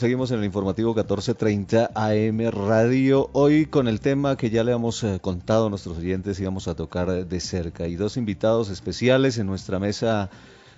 Seguimos en el informativo 1430 AM Radio, hoy con el tema que ya le hemos contado a nuestros oyentes íbamos a tocar de cerca y dos invitados especiales en nuestra mesa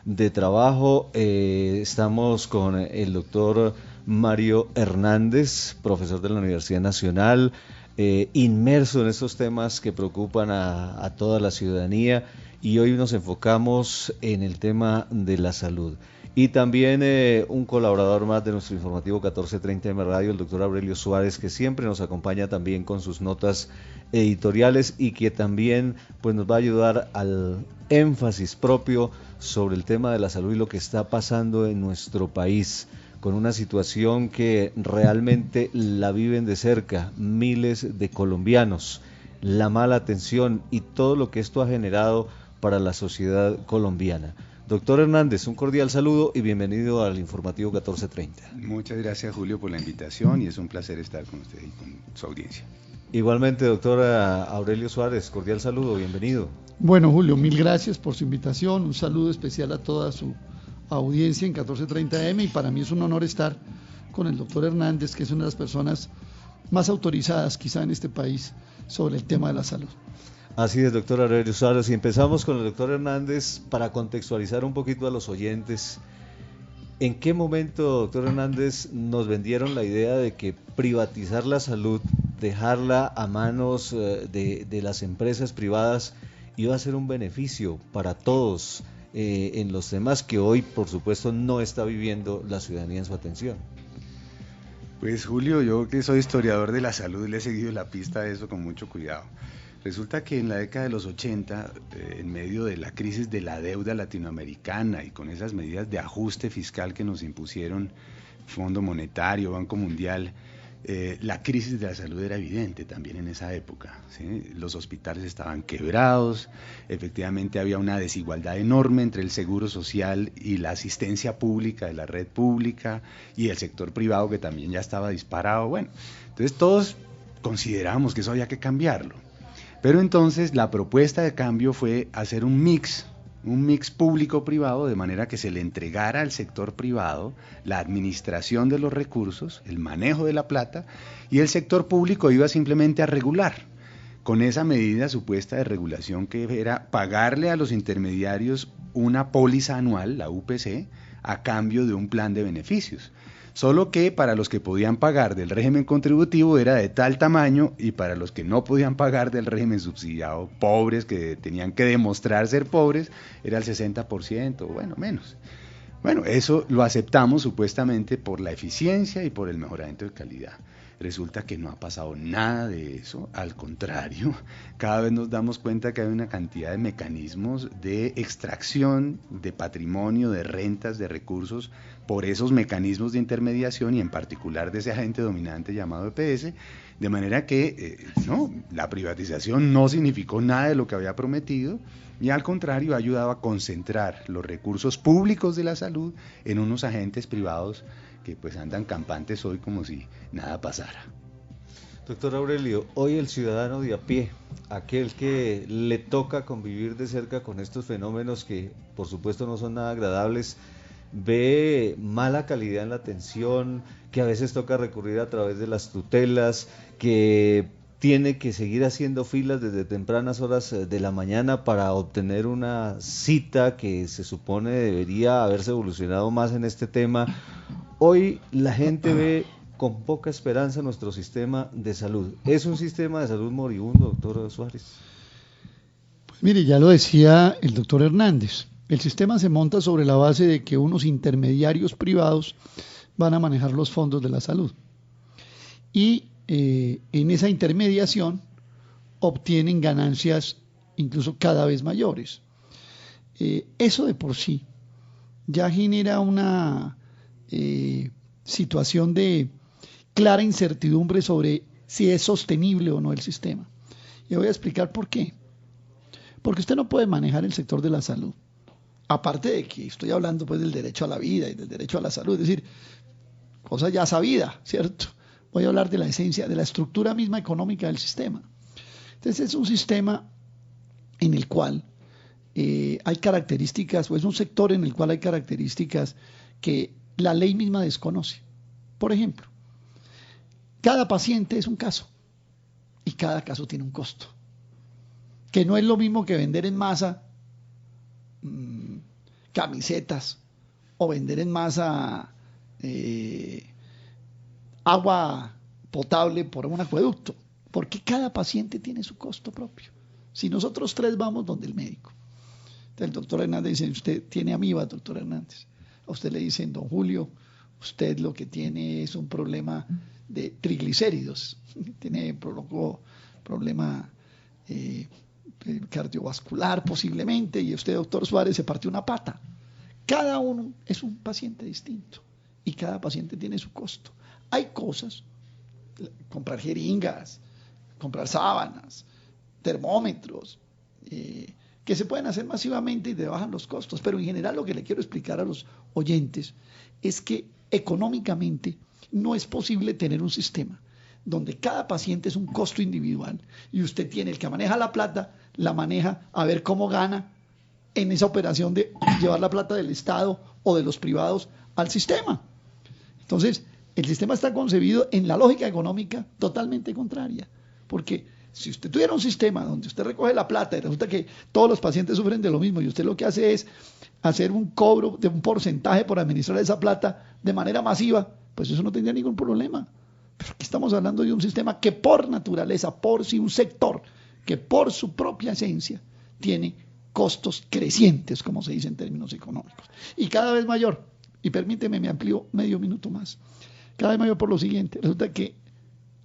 de trabajo. Estamos con el doctor Mario Hernández, profesor de la Universidad Nacional, inmerso en estos temas que preocupan a toda la ciudadanía, y hoy nos enfocamos en el tema de la salud. Y también un colaborador más de nuestro informativo 1430 M Radio, el doctor Aurelio Suárez, que siempre nos acompaña también con sus notas editoriales y que también pues, nos va a ayudar al énfasis propio sobre el tema de la salud y lo que está pasando en nuestro país, con una situación que realmente la viven de cerca miles de colombianos, la mala atención y todo lo que esto ha generado para la sociedad colombiana. Doctor Hernández, un cordial saludo y bienvenido al informativo 1430. Muchas gracias, Julio, por la invitación y es un placer estar con usted y con su audiencia. Igualmente, doctor Aurelio Suárez, cordial saludo, bienvenido. Bueno, Julio, mil gracias por su invitación, un saludo especial a toda su audiencia en 1430M y para mí es un honor estar con el doctor Hernández, que es una de las personas más autorizadas quizá en este país sobre el tema de la salud. Así es, doctor Aurelio Suárez, y empezamos con el doctor Hernández para contextualizar un poquito a los oyentes. ¿En qué momento, doctor Hernández, nos vendieron la idea de que privatizar la salud, dejarla a manos de las empresas privadas, iba a ser un beneficio para todos en los temas que hoy, por supuesto, no está viviendo la ciudadanía en su atención? Pues, Julio, yo que soy historiador de la salud, le he seguido la pista de eso con mucho cuidado. Resulta que en la década de los 80, en medio de la crisis de la deuda latinoamericana y con esas medidas de ajuste fiscal que nos impusieron Fondo Monetario, Banco Mundial, la crisis de la salud era evidente también en esa época, ¿sí? Los hospitales estaban quebrados, efectivamente había una desigualdad enorme entre el seguro social y la asistencia pública de la red pública y el sector privado que también ya estaba disparado. Bueno, entonces todos consideramos que eso había que cambiarlo. Pero entonces la propuesta de cambio fue hacer un mix público-privado, de manera que se le entregara al sector privado la administración de los recursos, el manejo de la plata, y el sector público iba simplemente a regular, con esa medida supuesta de regulación que era pagarle a los intermediarios una póliza anual, la UPC, a cambio de un plan de beneficios. Solo que para los que podían pagar del régimen contributivo era de tal tamaño y para los que no podían pagar del régimen subsidiado, pobres que tenían que demostrar ser pobres, era el 60%, bueno, menos. Bueno, eso lo aceptamos supuestamente por la eficiencia y por el mejoramiento de calidad. Resulta que no ha pasado nada de eso, al contrario, cada vez nos damos cuenta que hay una cantidad de mecanismos de extracción de patrimonio, de rentas, de recursos, por esos mecanismos de intermediación y en particular de ese agente dominante llamado EPS, de manera que la privatización no significó nada de lo que había prometido y al contrario ha ayudado a concentrar los recursos públicos de la salud en unos agentes privados que pues andan campantes hoy como si nada pasara. Doctor Aurelio, hoy el ciudadano de a pie, aquel que le toca convivir de cerca con estos fenómenos que por supuesto no son nada agradables, ve mala calidad en la atención, que a veces toca recurrir a través de las tutelas, que tiene que seguir haciendo filas desde tempranas horas de la mañana para obtener una cita que se supone debería haberse evolucionado más en este tema. Hoy la gente ve con poca esperanza nuestro sistema de salud. ¿Es un sistema de salud moribundo, doctor Suárez? Pues mire, ya lo decía el doctor Hernández, el sistema se monta sobre la base de que unos intermediarios privados van a manejar los fondos de la salud. Y en esa intermediación obtienen ganancias incluso cada vez mayores. Eso de por sí ya genera una situación de clara incertidumbre sobre si es sostenible o no el sistema. Y voy a explicar por qué. Porque usted no puede manejar el sector de la salud. Aparte de que estoy hablando pues del derecho a la vida y del derecho a la salud, es decir, cosa ya sabida, ¿cierto? Voy a hablar de la esencia, de la estructura misma económica del sistema. Entonces es un sistema en el cual hay características, o es un sector en el cual hay características que la ley misma desconoce. Por ejemplo, cada paciente es un caso y cada caso tiene un costo, que no es lo mismo que vender en masa camisetas o vender en masa agua potable por un acueducto, porque cada paciente tiene su costo propio. Si nosotros tres vamos donde el médico, el doctor Hernández dice, usted tiene amiba, doctor Hernández. A usted le dicen, don Julio, usted lo que tiene es un problema de triglicéridos, tiene problema cardiovascular posiblemente, y usted, doctor Suárez, se partió una pata. Cada uno es un paciente distinto y cada paciente tiene su costo. Hay cosas, comprar jeringas, comprar sábanas, termómetros, que se pueden hacer masivamente y te bajan los costos, pero en general lo que le quiero explicar a los oyentes es que económicamente no es posible tener un sistema donde cada paciente es un costo individual y usted tiene, el que maneja la plata, la maneja a ver cómo gana en esa operación de llevar la plata del Estado o de los privados al sistema. Entonces, el sistema está concebido en la lógica económica totalmente contraria, porque si usted tuviera un sistema donde usted recoge la plata y resulta que todos los pacientes sufren de lo mismo y usted lo que hace es hacer un cobro de un porcentaje por administrar esa plata de manera masiva, pues eso no tendría ningún problema. Pero aquí estamos hablando de un sistema que por naturaleza, por sí, un sector que por su propia esencia tiene costos crecientes, como se dice en términos económicos, y cada vez mayor. Y permíteme, me amplío medio minuto más. Cada vez mayor por lo siguiente. Resulta que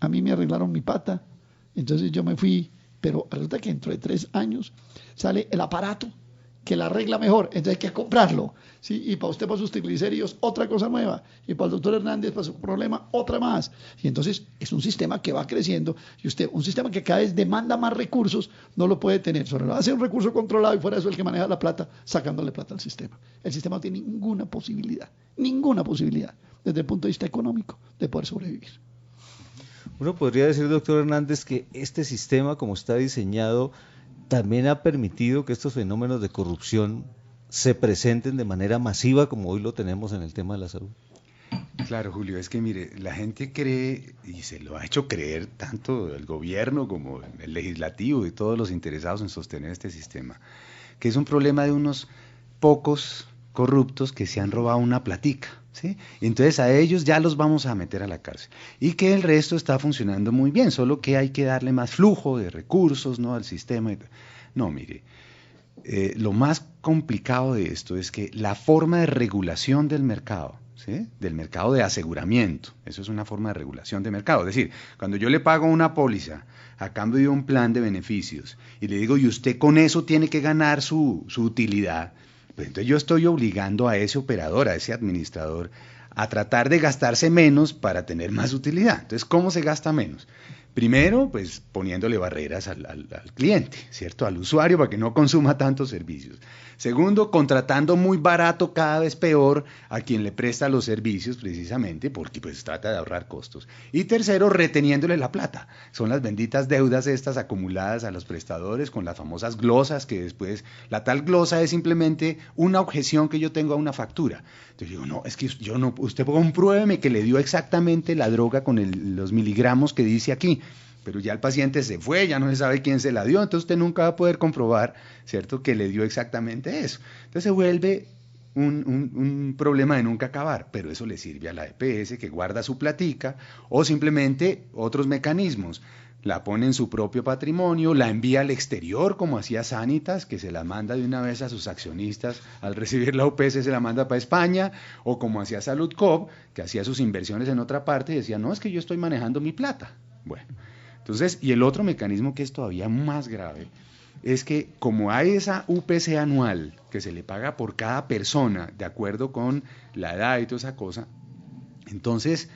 a mí me arreglaron mi pata, entonces yo me fui, pero resulta que dentro de 3 años sale el aparato que la arregla mejor, entonces hay que comprarlo, ¿sí? Y para usted, para sus triglicéridos, otra cosa nueva, y para el doctor Hernández, para su problema, otra más. Y entonces es un sistema que va creciendo, y usted, un sistema que cada vez demanda más recursos, no lo puede tener, solo lo hace un recurso controlado y fuera de eso el que maneja la plata, sacándole plata al sistema. El sistema no tiene ninguna posibilidad, desde el punto de vista económico, de poder sobrevivir. Uno podría decir, doctor Hernández, que este sistema, como está diseñado, también ha permitido que estos fenómenos de corrupción se presenten de manera masiva, como hoy lo tenemos en el tema de la salud. Claro, Julio, es que mire, la gente cree, y se lo ha hecho creer tanto el gobierno como el legislativo y todos los interesados en sostener este sistema, que es un problema de unos pocos corruptos que se han robado una platica, ¿sí? Y entonces a ellos ya los vamos a meter a la cárcel. Y que el resto está funcionando muy bien, solo que hay que darle más flujo de recursos, ¿no?, al sistema. No, mire, lo más complicado de esto es que la forma de regulación del mercado, ¿sí?, del mercado de aseguramiento, eso es una forma de regulación de mercado. Es decir, cuando yo le pago una póliza a cambio de un plan de beneficios y le digo, y usted con eso tiene que ganar su utilidad, pues entonces yo estoy obligando a ese operador, a ese administrador, a tratar de gastarse menos para tener más utilidad. Entonces, ¿cómo se gasta menos? Primero, pues poniéndole barreras al cliente, ¿cierto?, al usuario, para que no consuma tantos servicios. Segundo, contratando muy barato, cada vez peor, a quien le presta los servicios, precisamente porque pues trata de ahorrar costos. Y tercero, reteniéndole la plata. Son las benditas deudas estas acumuladas a los prestadores con las famosas glosas, que después, la tal glosa es simplemente una objeción que yo tengo a una factura. Entonces digo, no, es que yo no, usted compruébeme que le dio exactamente la droga con los miligramos que dice aquí. Pero ya el paciente se fue, ya no se sabe quién se la dio, entonces usted nunca va a poder comprobar, ¿cierto?, que le dio exactamente eso. Entonces se vuelve un problema de nunca acabar, pero eso le sirve a la EPS, que guarda su platica, o simplemente otros mecanismos. La pone en su propio patrimonio, la envía al exterior, como hacía Sanitas, que se la manda de una vez a sus accionistas, al recibir la UPS se la manda para España, o como hacía Saludcop, que hacía sus inversiones en otra parte y decía, no, es que yo estoy manejando mi plata. Bueno, entonces, y el otro mecanismo que es todavía más grave, es que como hay esa UPC anual que se le paga por cada persona, de acuerdo con la edad y toda esa cosa, entonces,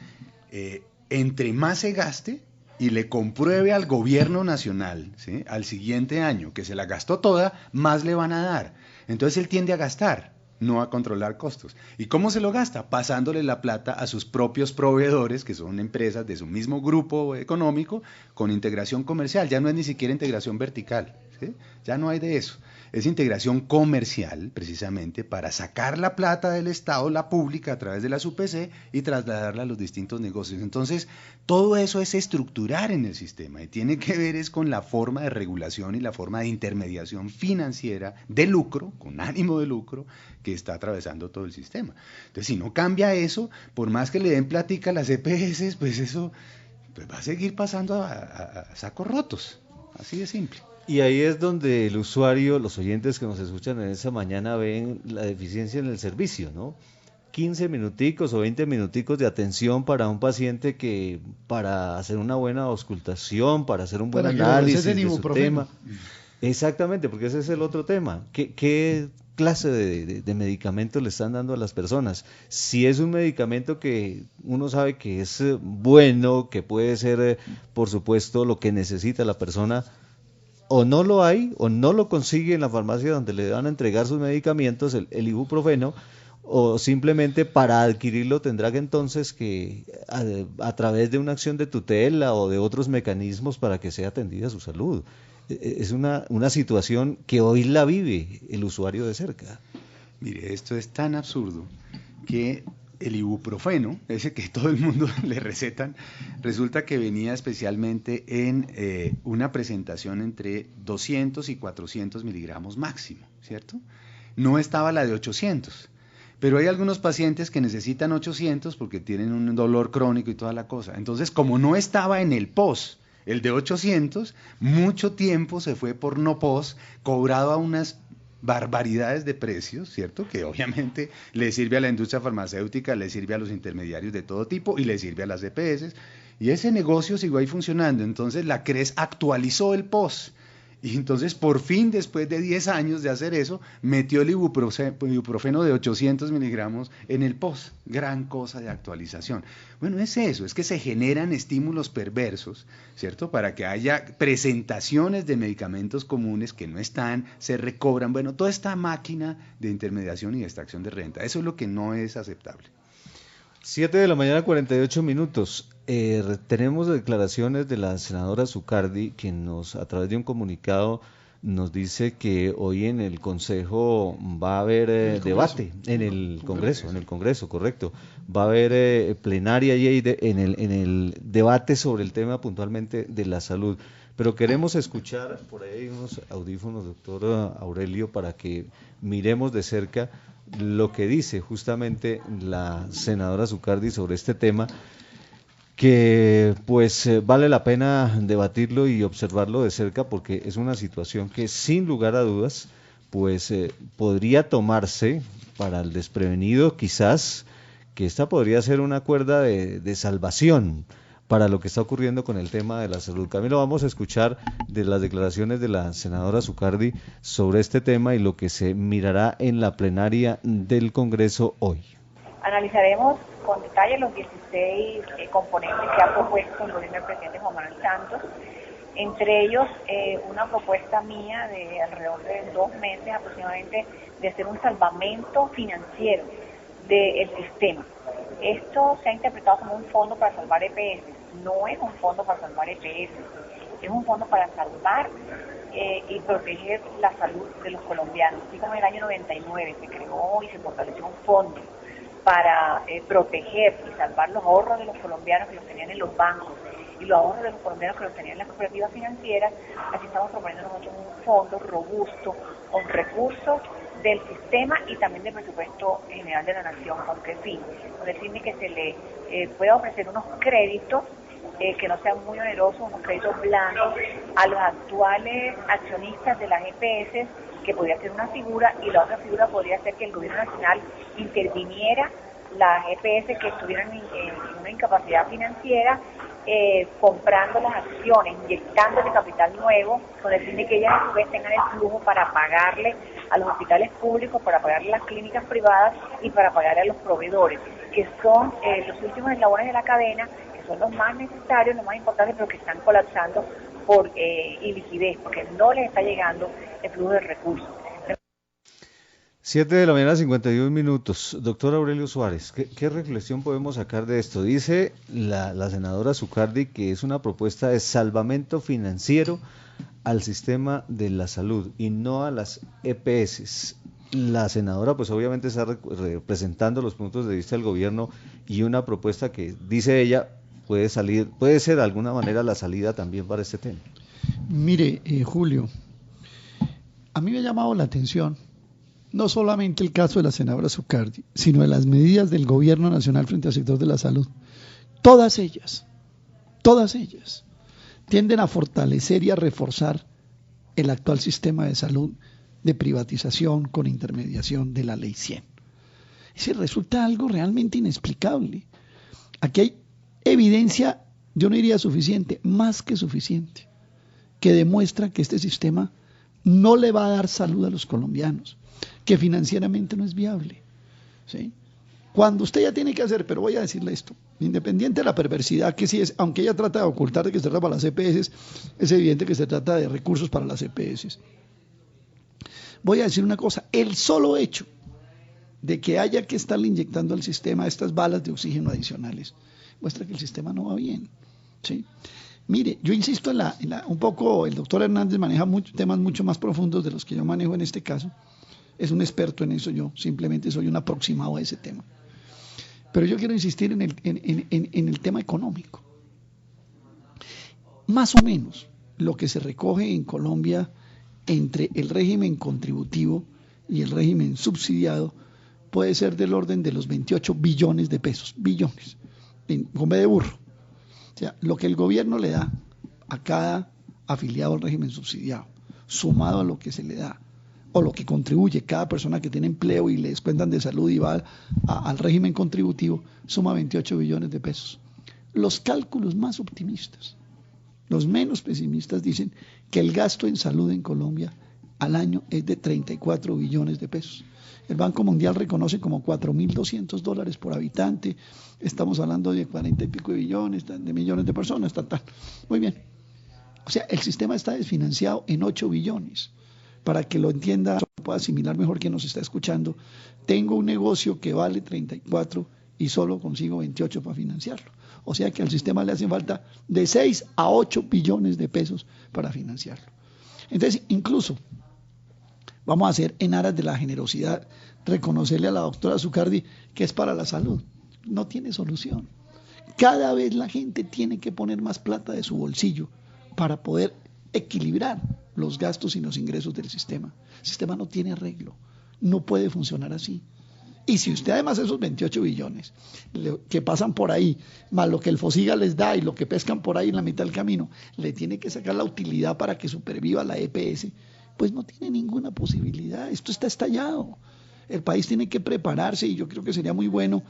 entre más se gaste y le compruebe al gobierno nacional, ¿sí?, al siguiente año que se la gastó toda, más le van a dar. Entonces él tiende a gastar, no a controlar costos. ¿Y cómo se lo gasta? Pasándole la plata a sus propios proveedores, que son empresas de su mismo grupo económico, con integración comercial. Ya no es ni siquiera integración vertical, ¿sí? Ya no hay de eso. es integración comercial, precisamente, para sacar la plata del Estado, la pública, a través de las UPC y trasladarla a los distintos negocios. Entonces, todo eso es estructurar en el sistema y tiene que ver es con la forma de regulación y la forma de intermediación financiera de lucro, con ánimo de lucro, que está atravesando todo el sistema. Entonces, si no cambia eso, por más que le den plática a las EPS, pues eso pues va a seguir pasando a sacos rotos, así de simple. Y ahí es donde el usuario, los oyentes que nos escuchan en esa mañana ven la deficiencia en el servicio, ¿no? 15 minuticos o 20 minuticos de atención para un paciente que para hacer una buena auscultación, para hacer un buen análisis de su tema. Exactamente, porque ese es el otro tema. ¿Qué clase de medicamentos le están dando a las personas? Si es un medicamento que uno sabe que es bueno, que puede ser, por supuesto, lo que necesita la persona, o no lo hay, o no lo consigue en la farmacia donde le van a entregar sus medicamentos, el ibuprofeno, o simplemente para adquirirlo tendrá que entonces que a través de una acción de tutela o de otros mecanismos para que sea atendida su salud. Es una situación que hoy la vive el usuario de cerca. Mire, esto es tan absurdo que el ibuprofeno, ese que todo el mundo le recetan, resulta que venía especialmente en una presentación entre 200 y 400 miligramos máximo, ¿cierto? No estaba la de 800. Pero hay algunos pacientes que necesitan 800 porque tienen un dolor crónico y toda la cosa. Entonces, como no estaba en el POS, el de 800, mucho tiempo se fue por no POS, cobrado a unas barbaridades de precios, ¿cierto? Que obviamente le sirve a la industria farmacéutica, le sirve a los intermediarios de todo tipo y le sirve a las EPS. Y ese negocio siguió ahí funcionando. Entonces la CRES actualizó el POS. Y entonces, por fin, después de 10 años de hacer eso, metió el ibuprofeno de 800 miligramos en el POS. Gran cosa de actualización. Bueno, es eso, es que se generan estímulos perversos, ¿cierto? Para que haya presentaciones de medicamentos comunes que no están, se recobran. Bueno, toda esta máquina de intermediación y de extracción de renta. Eso es lo que no es aceptable. 7 de la mañana, 48 minutos. Tenemos declaraciones de la senadora Zucardi, que a través de un comunicado nos dice que hoy en el Consejo va a haber debate, en el Congreso, correcto. Va a haber plenaria y en el debate sobre el tema puntualmente de la salud. Pero queremos escuchar por ahí unos audífonos, doctor Aurelio, para que miremos de cerca lo que dice justamente la senadora Zucardi sobre este tema, que pues vale la pena debatirlo y observarlo de cerca, porque es una situación que sin lugar a dudas pues podría tomarse para el desprevenido, quizás que esta podría ser una cuerda de salvación para lo que está ocurriendo con el tema de la salud. Camilo, vamos a escuchar de las declaraciones de la senadora Zucardi sobre este tema y lo que se mirará en la plenaria del Congreso hoy. Analizaremos con detalle los 16 componentes que ha propuesto el gobierno del presidente Juan Manuel Santos, entre ellos una propuesta mía de alrededor de 2 meses aproximadamente de hacer un salvamento financiero del sistema. Esto se ha interpretado como un fondo para salvar EPS. No es un fondo para salvar EPS, es un fondo para salvar y proteger la salud de los colombianos. Así como en el año 99 se creó y se fortaleció un fondo para proteger y salvar los ahorros de los colombianos que los tenían en los bancos y los ahorros de los colombianos que los tenían en las cooperativas financieras, así estamos proponiendo nosotros un fondo robusto con recursos del sistema y también del presupuesto general de la nación. ¿Con qué fin? Con el fin de que se le pueda ofrecer unos créditos que no sean muy onerosos, unos créditos blandos a los actuales accionistas de las EPS, que podría ser una figura, y la otra figura podría ser que el gobierno nacional interviniera las EPS que estuvieran en una incapacidad financiera, comprando las acciones, inyectándole capital nuevo, con el fin de que ellas a su vez tengan el flujo para pagarle a los hospitales públicos, para pagarle a las clínicas privadas y para pagarle a los proveedores, que son los últimos eslabones de la cadena, que son los más necesarios, los más importantes, pero que están colapsando por iliquidez, porque no les está llegando el flujo de recursos. 7 de la mañana, 51 minutos. Doctor Aurelio Suárez, ¿qué reflexión podemos sacar de esto? Dice la senadora Zucardi que es una propuesta de salvamento financiero al sistema de la salud y no a las EPS. La senadora pues obviamente está representando los puntos de vista del gobierno y una propuesta que dice ella puede ser de alguna manera la salida también para este tema. Mire, Julio, a mí me ha llamado la atención no solamente el caso de la senadora Zucardi, sino de las medidas del gobierno nacional frente al sector de la salud. Todas ellas tienden a fortalecer y a reforzar el actual sistema de salud de privatización con intermediación de la Ley 100. Ese resulta algo realmente inexplicable. Aquí hay evidencia, yo no diría suficiente, más que suficiente, que demuestra que este sistema no le va a dar salud a los colombianos, que financieramente no es viable, ¿sí? Cuando usted ya tiene que hacer, pero voy a decirle esto, independiente de la perversidad que sí es, aunque ella trata de ocultar de que se trata para las EPS, es evidente que se trata de recursos para las EPS. Voy a decir una cosa, el solo hecho de que haya que estarle inyectando al sistema estas balas de oxígeno adicionales muestra que el sistema no va bien, ¿sí? Mire, yo insisto un poco, el doctor Hernández maneja temas mucho más profundos de los que yo manejo en este caso. Es un experto en eso, yo simplemente soy un aproximado a ese tema. Pero yo quiero insistir en el tema económico. Más o menos lo que se recoge en Colombia entre el régimen contributivo y el régimen subsidiado puede ser del orden de los 28 billones de pesos, billones, con B de burro. O sea, lo que el gobierno le da a cada afiliado al régimen subsidiado, sumado a lo que se le da, o lo que contribuye cada persona que tiene empleo y le descuentan de salud y va al régimen contributivo, suma 28 billones de pesos. Los cálculos más optimistas, los menos pesimistas, dicen que el gasto en salud en Colombia al año es de 34 billones de pesos. El Banco Mundial reconoce como $4.200 por habitante. Estamos hablando de 40 y pico de billones, de millones de personas, tal. Muy bien. O sea, el sistema está desfinanciado en 8 billones. Para que lo entienda, pueda asimilar mejor quien nos está escuchando, tengo un negocio que vale 34 y solo consigo 28 para financiarlo. O sea que al sistema le hacen falta de 6 a 8 billones de pesos para financiarlo. Entonces, incluso, vamos a hacer en aras de la generosidad, reconocerle a la doctora Zucardi que es para la salud. No tiene solución. Cada vez la gente tiene que poner más plata de su bolsillo para poder equilibrar los gastos y los ingresos del sistema. El sistema no tiene arreglo, no puede funcionar así. Y si usted además esos 28 billones que pasan por ahí, más lo que el FOSIGA les da y lo que pescan por ahí en la mitad del camino, le tiene que sacar la utilidad para que superviva la EPS, pues no tiene ninguna posibilidad. Esto está estallado. El país tiene que prepararse y yo creo que sería muy bueno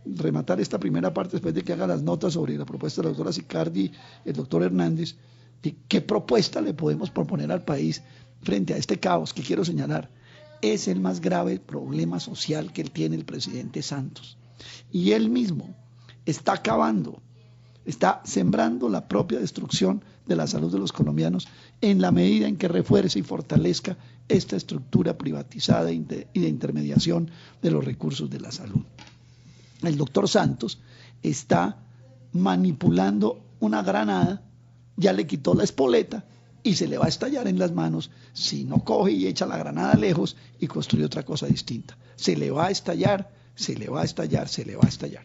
rematar esta primera parte después de que haga las notas sobre la propuesta de la doctora Zucardi, el doctor Hernández, de qué propuesta le podemos proponer al país frente a este caos que quiero señalar. Es el más grave problema social que tiene el presidente Santos. Y él mismo está acabando, está sembrando la propia destrucción de la salud de los colombianos en la medida en que refuerce y fortalezca esta estructura privatizada y de intermediación de los recursos de la salud. El doctor Santos está manipulando una granada, ya le quitó la espoleta y se le va a estallar en las manos si no coge y echa la granada lejos y construye otra cosa distinta. Se le va a estallar, se le va a estallar, se le va a estallar.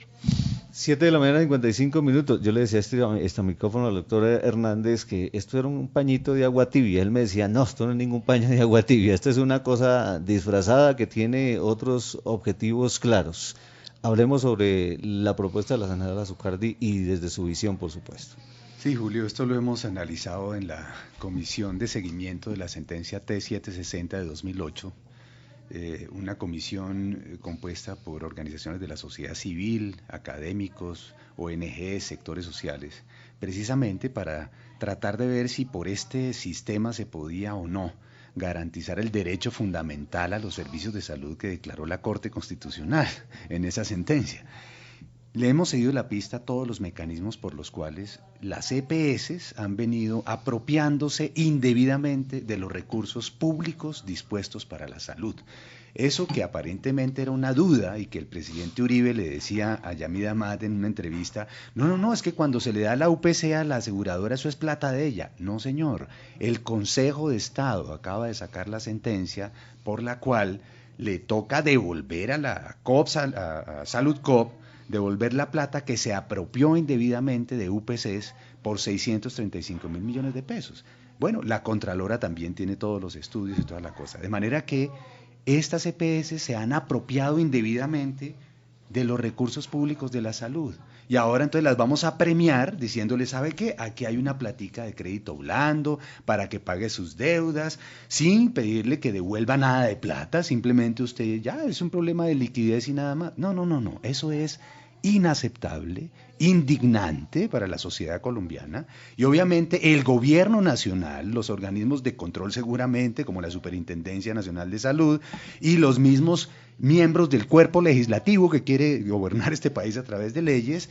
7 de la mañana, 55 minutos. Yo le decía a este micrófono al doctor Hernández que esto era un pañito de agua tibia. Él me decía, no, esto no es ningún paño de agua tibia. Esto es una cosa disfrazada que tiene otros objetivos claros. Hablemos sobre la propuesta de la senadora Zucardi y desde su visión, por supuesto. Sí, Julio, esto lo hemos analizado en la Comisión de Seguimiento de la Sentencia T760 de 2008, una comisión compuesta por organizaciones de la sociedad civil, académicos, ONG, sectores sociales, precisamente para tratar de ver si por este sistema se podía o no garantizar el derecho fundamental a los servicios de salud que declaró la Corte Constitucional en esa sentencia. Le hemos seguido la pista a todos los mecanismos por los cuales las EPS han venido apropiándose indebidamente de los recursos públicos dispuestos para la salud. Eso que aparentemente era una duda y que el presidente Uribe le decía a Yamid Amad en una entrevista, no, es que cuando se le da la UPC a la aseguradora eso es plata de ella. No, señor, el Consejo de Estado acaba de sacar la sentencia por la cual le toca devolver a la COPS, a Salud Cop, devolver la plata que se apropió indebidamente de UPCs por 635 mil millones de pesos. Bueno, la Contralora también tiene todos los estudios y toda la cosa. De manera que estas EPS se han apropiado indebidamente de los recursos públicos de la salud. Y ahora entonces las vamos a premiar diciéndole, ¿sabe qué? Aquí hay una platica de crédito blando para que pague sus deudas, sin pedirle que devuelva nada de plata, simplemente usted ya es un problema de liquidez y nada más. No, eso es inaceptable, indignante para la sociedad colombiana, y obviamente el gobierno nacional, los organismos de control seguramente, como la Superintendencia Nacional de Salud, y los mismos miembros del cuerpo legislativo que quiere gobernar este país a través de leyes,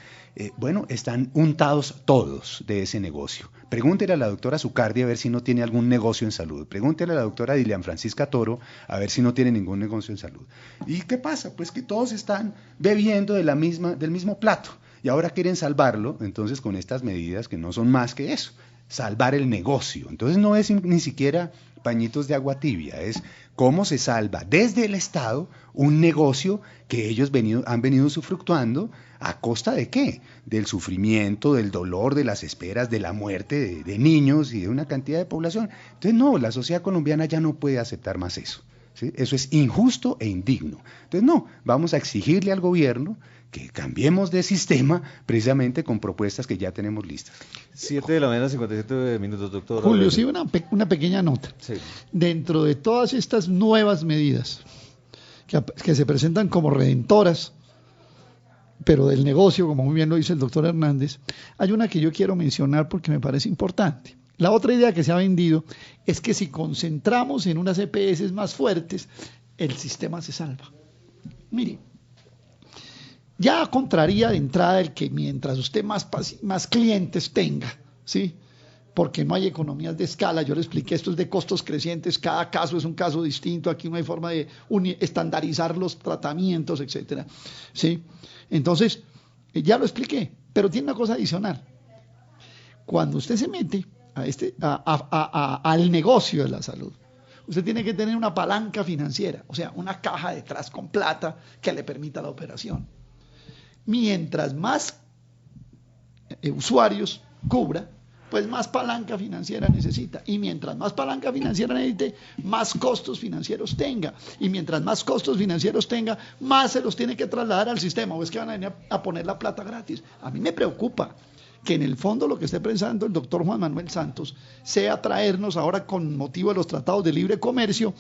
están untados todos de ese negocio. Pregúntele a la doctora Zucardi a ver si no tiene algún negocio en salud. Pregúntele a la doctora Dilian Francisca Toro a ver si no tiene ningún negocio en salud. ¿Y qué pasa? Pues que todos están bebiendo del mismo plato y ahora quieren salvarlo, entonces con estas medidas que no son más que eso, salvar el negocio. Entonces no es ni siquiera pañitos de agua tibia, es cómo se salva desde el Estado un negocio que ellos han venido usufructuando a costa de ¿qué? Del sufrimiento, del dolor, de las esperas, de la muerte de niños y de una cantidad de población. Entonces no, la sociedad colombiana ya no puede aceptar más eso, ¿sí? Eso es injusto e indigno. Entonces no, vamos a exigirle al gobierno que cambiemos de sistema precisamente con propuestas que ya tenemos listas. 7:57 a.m, doctor. Julio, sí, una pequeña nota. Sí. Dentro de todas estas nuevas medidas que se presentan como redentoras, pero del negocio, como muy bien lo dice el doctor Hernández, hay una que yo quiero mencionar porque me parece importante. La otra idea que se ha vendido es que si concentramos en unas EPS más fuertes, el sistema se salva. Mire, ya contraría de entrada el que mientras usted más clientes tenga, ¿sí? Porque no hay economías de escala, yo le expliqué, esto es de costos crecientes, cada caso es un caso distinto, aquí no hay forma de estandarizar los tratamientos, etcétera, ¿sí? Entonces, ya lo expliqué, pero tiene una cosa adicional. Cuando usted se mete al negocio de la salud, usted tiene que tener una palanca financiera, o sea, una caja detrás con plata que le permita la operación. Mientras más usuarios cubra, pues más palanca financiera necesita. Y mientras más palanca financiera necesite, más costos financieros tenga. Y mientras más costos financieros tenga, más se los tiene que trasladar al sistema. O es que van a venir a poner la plata gratis. A mí me preocupa que en el fondo lo que esté pensando el doctor Juan Manuel Santos sea traernos ahora, con motivo de los tratados de libre comercio,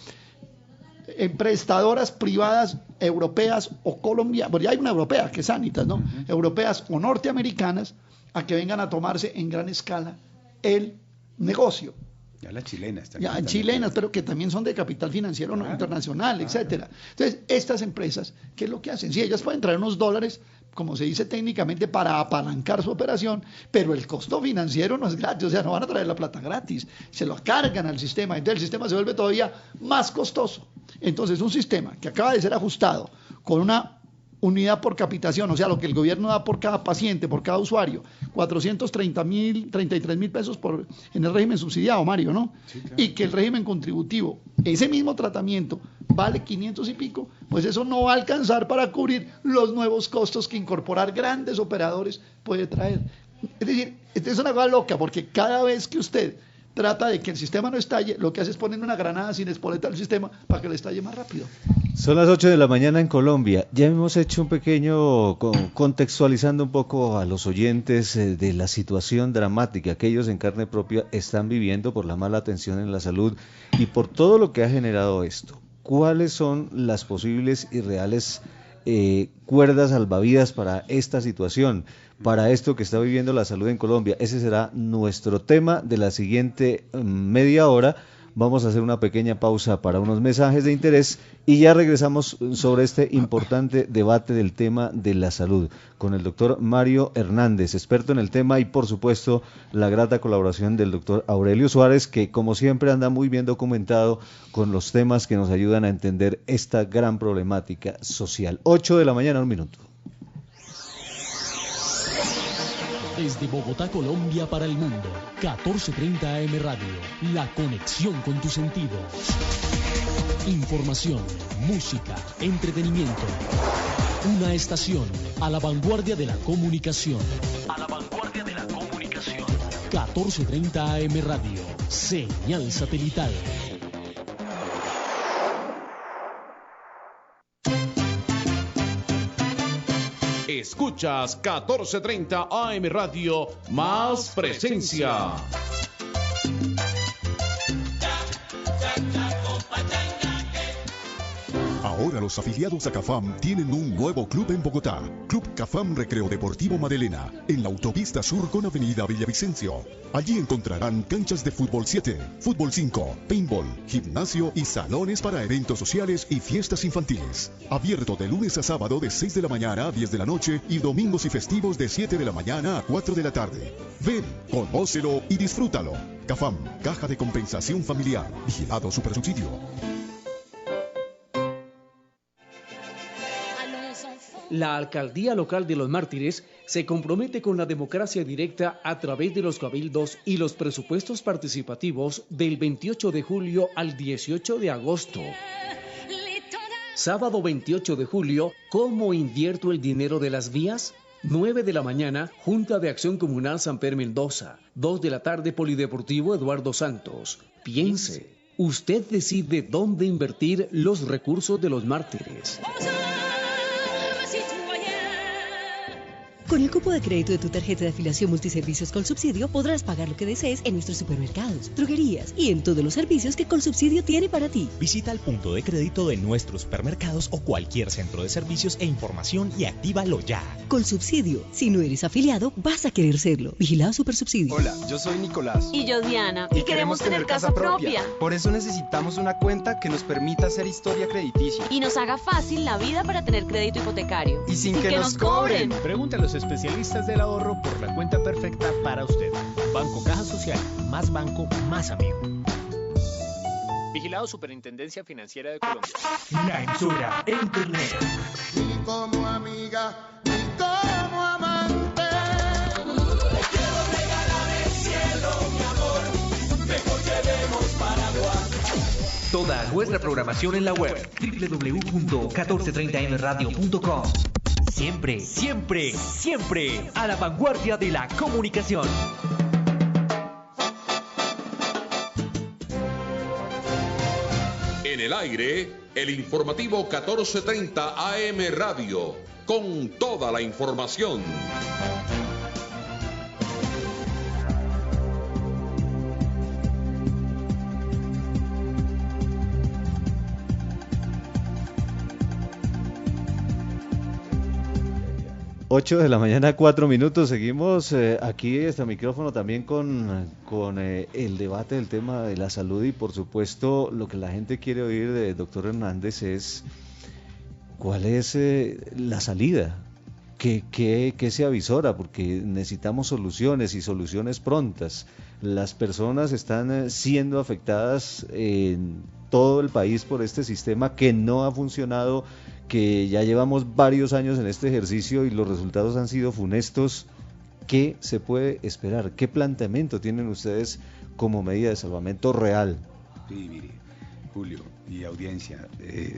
en prestadoras privadas europeas o colombianas, porque ya hay una europea que es Sanitas, ¿no? Europeas o norteamericanas, a que vengan a tomarse en gran escala el negocio. Ya las chilenas también. Ya chilenas, pero que también son de capital financiero internacional, etcétera. Entonces, estas empresas, ¿qué es lo que hacen? Sí, ellas pueden traer unos dólares, como se dice técnicamente, para apalancar su operación, pero el costo financiero no es gratis, o sea, no van a traer la plata gratis, se lo cargan al sistema, entonces el sistema se vuelve todavía más costoso. Entonces, un sistema que acaba de ser ajustado con una unidad por capitación, o sea, lo que el gobierno da por cada paciente, por cada usuario, 433.000 pesos en el régimen subsidiado, Mario, ¿no? Sí, claro. Y que el régimen contributivo, ese mismo tratamiento, vale 500 y pico, pues eso no va a alcanzar para cubrir los nuevos costos que incorporar grandes operadores puede traer. Es decir, esta es una cosa loca, porque cada vez que usted trata de que el sistema no estalle, lo que hace es poner una granada sin espoleta al sistema para que le estalle más rápido. Son las 8 de la mañana en Colombia. Ya hemos hecho un pequeño, contextualizando un poco a los oyentes de la situación dramática que ellos en carne propia están viviendo por la mala atención en la salud y por todo lo que ha generado esto. ¿Cuáles son las posibles y reales cuerdas salvavidas para esta situación, para esto que está viviendo la salud en Colombia? Ese será nuestro tema de la siguiente media hora, Vamos a hacer una pequeña pausa para unos mensajes de interés y ya regresamos sobre este importante debate del tema de la salud con el doctor Mario Hernández, experto en el tema, y por supuesto la grata colaboración del doctor Aurelio Suárez, que como siempre anda muy bien documentado con los temas que nos ayudan a entender esta gran problemática social. 8 de la mañana, 1 minuto. Desde Bogotá, Colombia, para el mundo, 1430 AM Radio, la conexión con tus sentidos. Información, música, entretenimiento. Una estación a la vanguardia de la comunicación. A la vanguardia de la comunicación. 1430 AM Radio, señal satelital. Escuchas 1430 AM Radio, más presencia. Ahora los afiliados a CAFAM tienen un nuevo club en Bogotá. Club CAFAM Recreo Deportivo Madelena, en la autopista sur con avenida Villavicencio. Allí encontrarán canchas de fútbol 7, fútbol 5, paintball, gimnasio y salones para eventos sociales y fiestas infantiles. Abierto de lunes a sábado de 6 de la mañana a 10 de la noche y domingos y festivos de 7 de la mañana a 4 de la tarde. Ven, conócelo y disfrútalo. CAFAM, Caja de Compensación Familiar, Vigilado Supersubsidio. La Alcaldía Local de Los Mártires se compromete con la democracia directa a través de los cabildos y los presupuestos participativos del 28 de julio al 18 de agosto. Sábado 28 de julio, ¿cómo invierto el dinero de las vías? 9 de la mañana, Junta de Acción Comunal San Pedro Mendoza. 2 de la tarde, Polideportivo Eduardo Santos. Piense, usted decide dónde invertir los recursos de Los Mártires. Con el cupo de crédito de tu tarjeta de afiliación Multiservicios Colsubsidio podrás pagar lo que desees en nuestros supermercados, droguerías y en todos los servicios que Colsubsidio tiene para ti. Visita el punto de crédito de nuestros supermercados o cualquier centro de servicios e información y actívalo ya. Colsubsidio. Si no eres afiliado, vas a querer serlo. Vigilado Supersubsidio. Hola, yo soy Nicolás. Y yo Diana. Y queremos tener casa propia. Por eso necesitamos una cuenta que nos permita hacer historia crediticia. Y nos haga fácil la vida para tener crédito hipotecario. Y sin que nos cobren. Pregúntale a los especialistas del ahorro por la cuenta perfecta para usted. Banco Caja Social, más banco, más amigo. Vigilado Superintendencia Financiera de Colombia. La emisora Internet. Ni como amiga, ni como amante. Te quiero regalar el cielo, mi amor. Mejor llevemos paraguas. Toda nuestra programación en la web www.1430mradio.com. Siempre, siempre, siempre a la vanguardia de la comunicación. En el aire, el informativo 1430 AM Radio, con toda la información. 8 de la mañana, 4 minutos. Seguimos aquí este micrófono también con el debate del tema de la salud, y por supuesto lo que la gente quiere oír del doctor Hernández es cuál es la salida, qué se avisora, porque necesitamos soluciones y soluciones prontas. Las personas están siendo afectadas en todo el país por este sistema que no ha funcionado, que ya llevamos varios años en este ejercicio y los resultados han sido funestos. ¿Qué se puede esperar? ¿Qué planteamiento tienen ustedes como medida de salvamento real? Sí, mire, Julio y audiencia,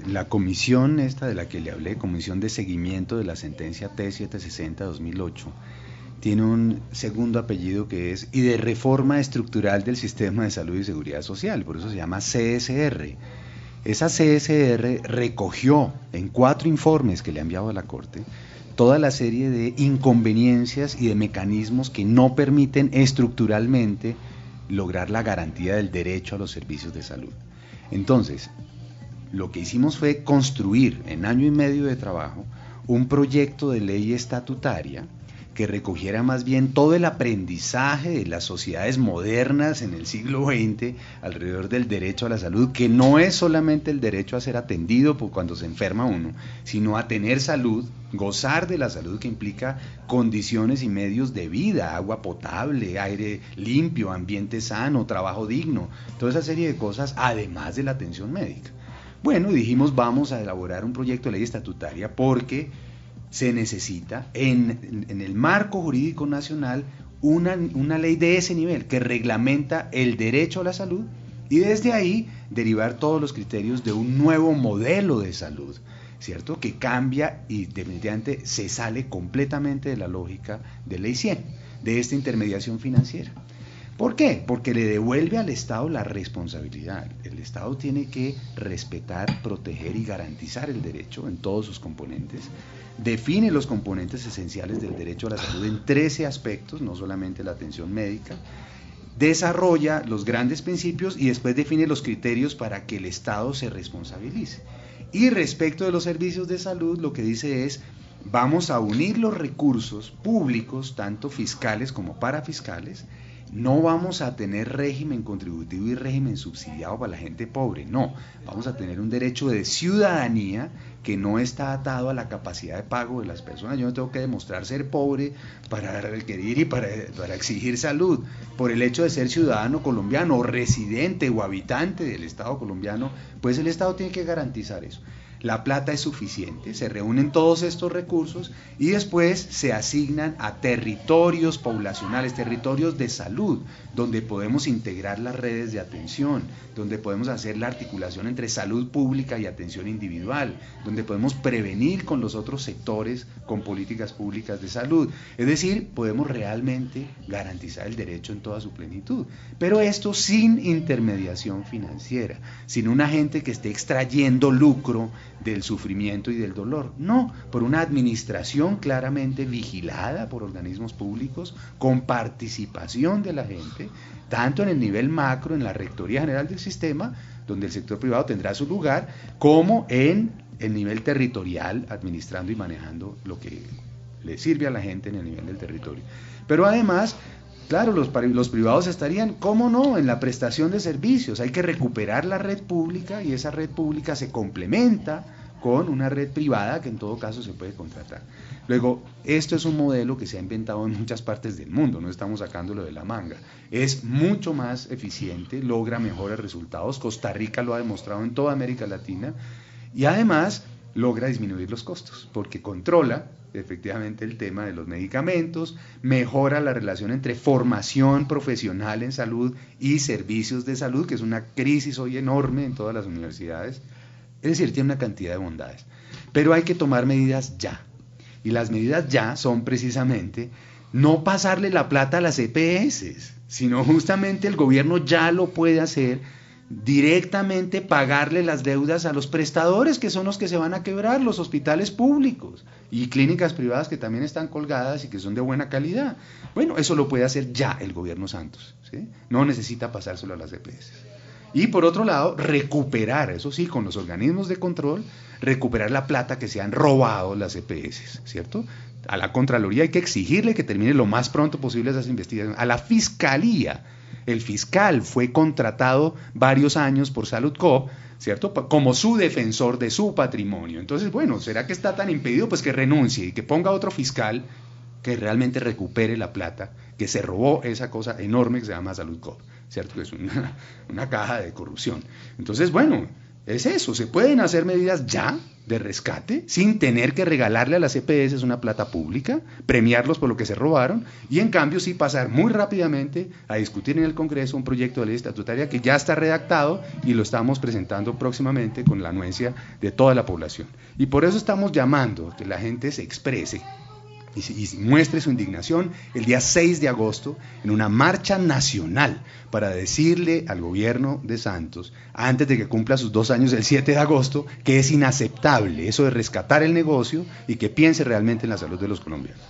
la comisión esta de la que le hablé, Comisión de Seguimiento de la Sentencia T760-2008, tiene un segundo apellido que es y de Reforma Estructural del Sistema de Salud y Seguridad Social, por eso se llama CSR. Esa CSR recogió en 4 informes que le ha enviado a la Corte toda la serie de inconveniencias y de mecanismos que no permiten estructuralmente lograr la garantía del derecho a los servicios de salud. Entonces, lo que hicimos fue construir en año y medio de trabajo un proyecto de ley estatutaria que recogiera más bien todo el aprendizaje de las sociedades modernas en el siglo XX alrededor del derecho a la salud, que no es solamente el derecho a ser atendido por cuando se enferma uno, sino a tener salud, gozar de la salud, que implica condiciones y medios de vida, agua potable, aire limpio, ambiente sano, trabajo digno, toda esa serie de cosas, además de la atención médica. Bueno, y dijimos, vamos a elaborar un proyecto de ley estatutaria porque se necesita en el marco jurídico nacional una ley de ese nivel que reglamenta el derecho a la salud y desde ahí derivar todos los criterios de un nuevo modelo de salud, ¿cierto? Que cambia y definitivamente se sale completamente de la lógica de Ley 100, de esta intermediación financiera. ¿Por qué? Porque le devuelve al Estado la responsabilidad. El Estado tiene que respetar, proteger y garantizar el derecho en todos sus componentes. Define los componentes esenciales del derecho a la salud en 13 aspectos, no solamente la atención médica. Desarrolla los grandes principios y después define los criterios para que el Estado se responsabilice. Y respecto de los servicios de salud, lo que dice es, vamos a unir los recursos públicos, tanto fiscales como parafiscales. No vamos a tener régimen contributivo y régimen subsidiado para la gente pobre, no, vamos a tener un derecho de ciudadanía que no está atado a la capacidad de pago de las personas. Yo no tengo que demostrar ser pobre para requerir y para exigir salud. Por el hecho de ser ciudadano colombiano o residente o habitante del Estado colombiano, pues el Estado tiene que garantizar eso. La plata es suficiente, se reúnen todos estos recursos y después se asignan a territorios poblacionales, territorios de salud, donde podemos integrar las redes de atención, donde podemos hacer la articulación entre salud pública y atención individual, donde podemos prevenir con los otros sectores con políticas públicas de salud. Es decir, podemos realmente garantizar el derecho en toda su plenitud. Pero esto sin intermediación financiera, sin un agente que esté extrayendo lucro del sufrimiento y del dolor. No, por una administración claramente vigilada por organismos públicos, con participación de la gente, tanto en el nivel macro, en la Rectoría General del Sistema, donde el sector privado tendrá su lugar, como en el nivel territorial, administrando y manejando lo que le sirve a la gente en el nivel del territorio. Pero además, claro, los privados estarían, ¿cómo no?, en la prestación de servicios. Hay que recuperar la red pública y esa red pública se complementa con una red privada que en todo caso se puede contratar. Luego, esto es un modelo que se ha inventado en muchas partes del mundo, no estamos sacándolo de la manga. Es mucho más eficiente, logra mejores resultados. Costa Rica lo ha demostrado en toda América Latina y además logra disminuir los costos porque controla efectivamente el tema de los medicamentos, mejora la relación entre formación profesional en salud y servicios de salud, que es una crisis hoy enorme en todas las universidades. Es decir, tiene una cantidad de bondades. Pero hay que tomar medidas ya. Y las medidas ya son precisamente no pasarle la plata a las EPS, sino justamente el gobierno ya lo puede hacer, directamente pagarle las deudas a los prestadores, que son los que se van a quebrar, los hospitales públicos y clínicas privadas que también están colgadas y que son de buena calidad. Bueno, eso lo puede hacer ya el gobierno Santos, ¿sí? No necesita pasárselo a las EPS. Y por otro lado, recuperar, eso sí, con los organismos de control, recuperar la plata que se han robado las EPS, ¿cierto? A la Contraloría hay que exigirle que termine lo más pronto posible esas investigaciones. A la Fiscalía, el fiscal fue contratado varios años por Saludcoop, ¿cierto?, como su defensor de su patrimonio. Entonces, bueno, ¿será que está tan impedido? Pues que renuncie y que ponga otro fiscal que realmente recupere la plata que se robó esa cosa enorme que se llama Saludcoop, ¿cierto? Que es una caja de corrupción. Entonces, bueno, es eso, se pueden hacer medidas ya de rescate sin tener que regalarle a las EPS una plata pública, premiarlos por lo que se robaron y en cambio sí pasar muy rápidamente a discutir en el Congreso un proyecto de ley estatutaria que ya está redactado y lo estamos presentando próximamente con la anuencia de toda la población. Y por eso estamos llamando a que la gente se exprese y muestre su indignación el día 6 de agosto en una marcha nacional para decirle al gobierno de Santos, antes de que cumpla sus 2 años el 7 de agosto, que es inaceptable eso de rescatar el negocio y que piense realmente en la salud de los colombianos.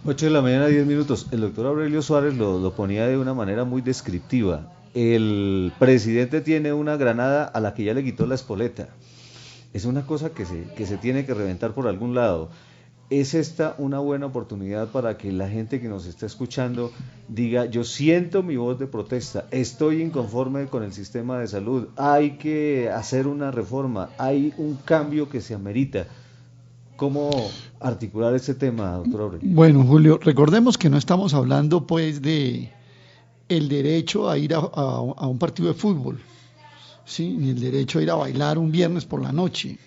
8 de la mañana, 10 minutos. El doctor Aurelio Suárez lo ponía de una manera muy descriptiva. El presidente tiene una granada a la que ya le quitó la espoleta. Es una cosa que se tiene que reventar por algún lado. ¿Es esta una buena oportunidad para que la gente que nos está escuchando diga, yo siento mi voz de protesta, estoy inconforme con el sistema de salud, hay que hacer una reforma, hay un cambio que se amerita? ¿Cómo articular este tema, doctor Aurelio? Bueno, Julio, recordemos que no estamos hablando pues de el derecho a ir a un partido de fútbol, ¿sí? Ni el derecho a ir a bailar un viernes por la noche.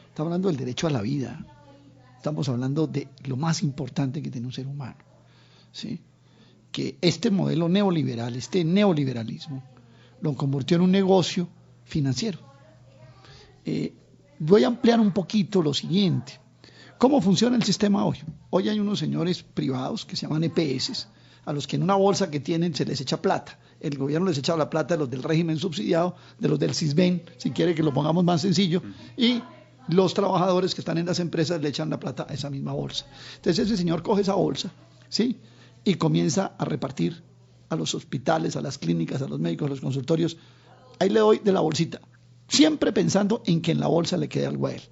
Estamos hablando del derecho a la vida. Estamos hablando de lo más importante que tiene un ser humano, ¿sí? Que este modelo neoliberal, este neoliberalismo, lo convirtió en un negocio financiero. Voy a ampliar un poquito lo siguiente. ¿Cómo funciona el sistema hoy? Hoy hay unos señores privados que se llaman EPS, a los que en una bolsa que tienen se les echa plata. El gobierno les echa la plata de los del régimen subsidiado, de los del CISBEN, si quiere que lo pongamos más sencillo, y los trabajadores que están en las empresas le echan la plata a esa misma bolsa. Entonces ese señor coge esa bolsa, ¿sí? Y comienza a repartir a los hospitales, a las clínicas, a los médicos, a los consultorios. Ahí le doy de la bolsita, siempre pensando en que en la bolsa le quede algo a él.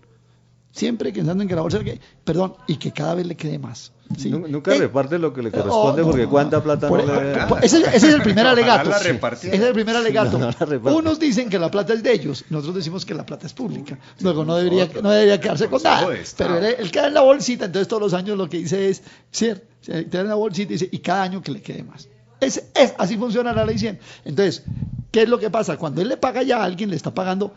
Siempre pensando en que la bolsa le quede, perdón, y que cada vez le quede más. ¿Sí? Nunca reparte lo que le corresponde, porque cuánta plata no le... Ese es el primer alegato. Ese es el primer alegato. No, unos dicen que la plata es de ellos, nosotros decimos que la plata es pública. Luego no debería quedarse con nada. Pero él queda en la bolsita, entonces todos los años lo que dice es, ¿cierto? Se queda en la bolsita y dice, y cada año que le quede más. Así funciona la ley 100. Entonces, ¿qué es lo que pasa? Cuando él le paga ya a alguien, le está pagando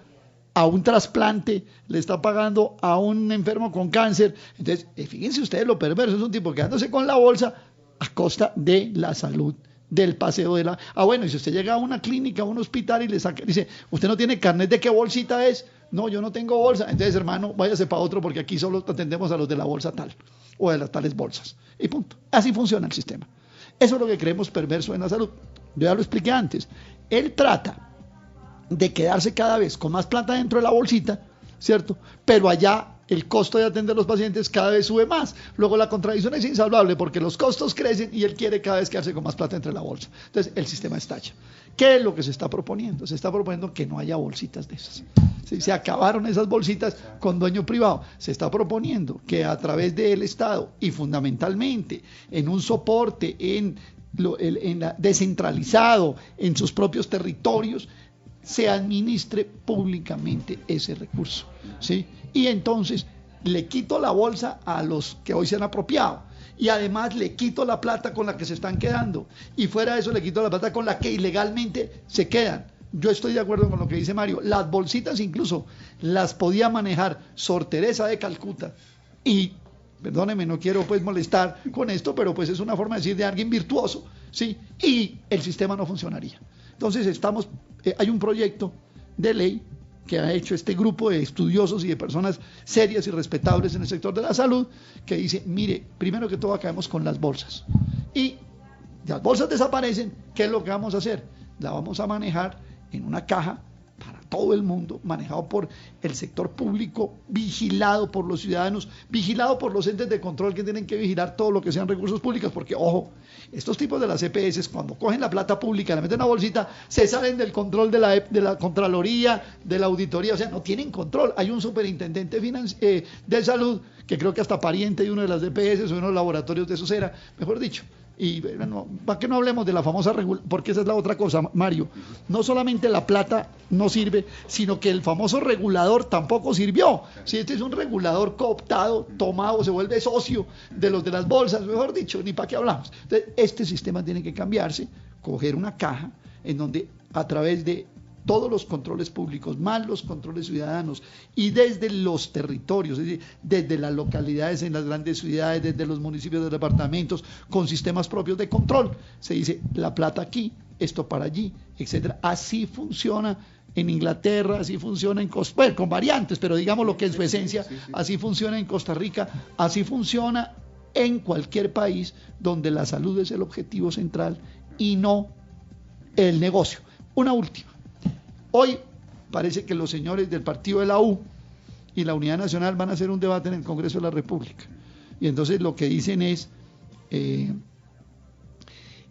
a un trasplante, le está pagando a un enfermo con cáncer. Entonces, fíjense ustedes lo perverso, es un tipo quedándose con la bolsa a costa de la salud, del paseo de la... bueno, y si usted llega a una clínica, a un hospital y le saca, dice, ¿usted no tiene carnet de qué bolsita es? No, yo no tengo bolsa. Entonces, hermano, váyase para otro porque aquí solo atendemos a los de la bolsa tal, o de las tales bolsas. Y punto. Así funciona el sistema. Eso es lo que creemos perverso en la salud. Yo ya lo expliqué antes. Él trata de quedarse cada vez con más plata dentro de la bolsita, ¿cierto? Pero allá el costo de atender a los pacientes cada vez sube más. Luego la contradicción es insalvable porque los costos crecen y él quiere cada vez quedarse con más plata entre la bolsa. Entonces el sistema estalla. ¿Qué es lo que se está proponiendo? Se está proponiendo que no haya bolsitas de esas. ¿Sí? Se acabaron esas bolsitas con dueño privado. Se está proponiendo que a través del Estado y fundamentalmente en un soporte descentralizado en sus propios territorios, se administre públicamente ese recurso, ¿sí? Y entonces le quito la bolsa a los que hoy se han apropiado y además le quito la plata con la que se están quedando y fuera de eso le quito la plata con la que ilegalmente se quedan. Yo estoy de acuerdo con lo que dice Mario, las bolsitas incluso las podía manejar Sor Teresa de Calcuta y, perdóneme, no quiero pues molestar con esto, pero pues es una forma de decir de alguien virtuoso, ¿sí? Y el sistema no funcionaría. Entonces hay un proyecto de ley que ha hecho este grupo de estudiosos y de personas serias y respetables en el sector de la salud, que dice, mire, primero que todo acabemos con las bolsas. Y las bolsas desaparecen, ¿qué es lo que vamos a hacer? La vamos a manejar en una caja para todo el mundo, manejado por el sector público, vigilado por los ciudadanos, vigilado por los entes de control que tienen que vigilar todo lo que sean recursos públicos, porque, ojo, estos tipos de las EPS, cuando cogen la plata pública, la meten en una bolsita, se salen del control de la Contraloría, de la Auditoría, o sea, no tienen control. Hay un superintendente de salud, que creo que hasta pariente de uno de las EPS o de uno de los laboratorios de esos era, mejor dicho. Y bueno, para que no hablemos de la famosa porque esa es la otra cosa, Mario, no solamente la plata no sirve, sino que el famoso regulador tampoco sirvió. Si este es un regulador cooptado, tomado, se vuelve socio de los de las bolsas, mejor dicho, ni para qué hablamos. Entonces, este sistema tiene que cambiarse, coger una caja en donde a través de todos los controles públicos, más los controles ciudadanos, y desde los territorios, es decir, desde las localidades en las grandes ciudades, desde los municipios de departamentos, con sistemas propios de control. Se dice, la plata aquí, esto para allí, etcétera. Así funciona en Inglaterra, así funciona en Costa Rica, con variantes, pero digamos lo que es su esencia, así funciona en Costa Rica, así funciona en cualquier país donde la salud es el objetivo central y no el negocio. Una última. Hoy parece que los señores del partido de la U y la Unidad Nacional van a hacer un debate en el Congreso de la República. Y entonces lo que dicen es,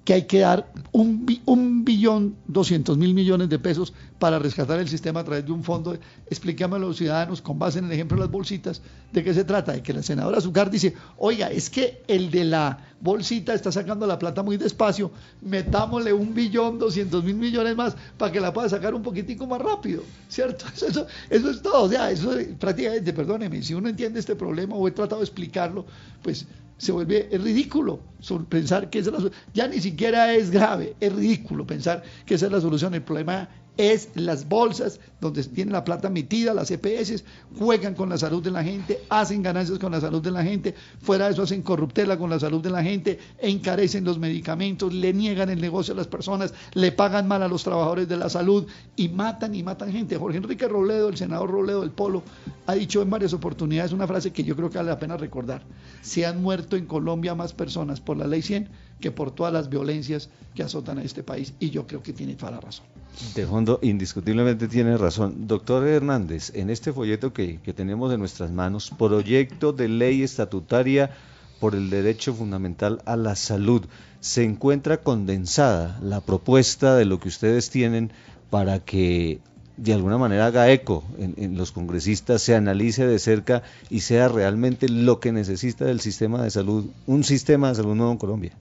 que hay que dar 1.200.000.000.000 de pesos para rescatar el sistema a través de un fondo. Expliquémoslo a los ciudadanos con base en el ejemplo de las bolsitas. ¿De qué se trata? De que la senadora Azucar dice, oiga, es que el de la bolsita está sacando la plata muy despacio, metámosle 1.200.000.000.000 más para que la pueda sacar un poquitico más rápido, ¿cierto? Eso es todo. O sea, eso prácticamente, perdóneme, si uno entiende este problema o he tratado de explicarlo, pues se vuelve ridículo pensar que esa es la solución. Ya ni siquiera es grave, es ridículo pensar que esa es la solución. El problema es las bolsas donde tienen la plata metida, las EPS, juegan con la salud de la gente, hacen ganancias con la salud de la gente, fuera de eso hacen corruptela con la salud de la gente, encarecen los medicamentos, le niegan el negocio a las personas, le pagan mal a los trabajadores de la salud y matan gente. Jorge Enrique Robledo, el senador Robledo del Polo, ha dicho en varias oportunidades una frase que yo creo que vale la pena recordar: se han muerto en Colombia más personas por la ley 100 que por todas las violencias que azotan a este país, y yo creo que tiene toda la razón. De fondo, indiscutiblemente tiene razón. Doctor Hernández, en este folleto que tenemos en nuestras manos, proyecto de ley estatutaria por el derecho fundamental a la salud, se encuentra condensada la propuesta de lo que ustedes tienen para que de alguna manera haga eco en los congresistas, se analice de cerca y sea realmente lo que necesita el sistema de salud, un sistema de salud nuevo en Colombia.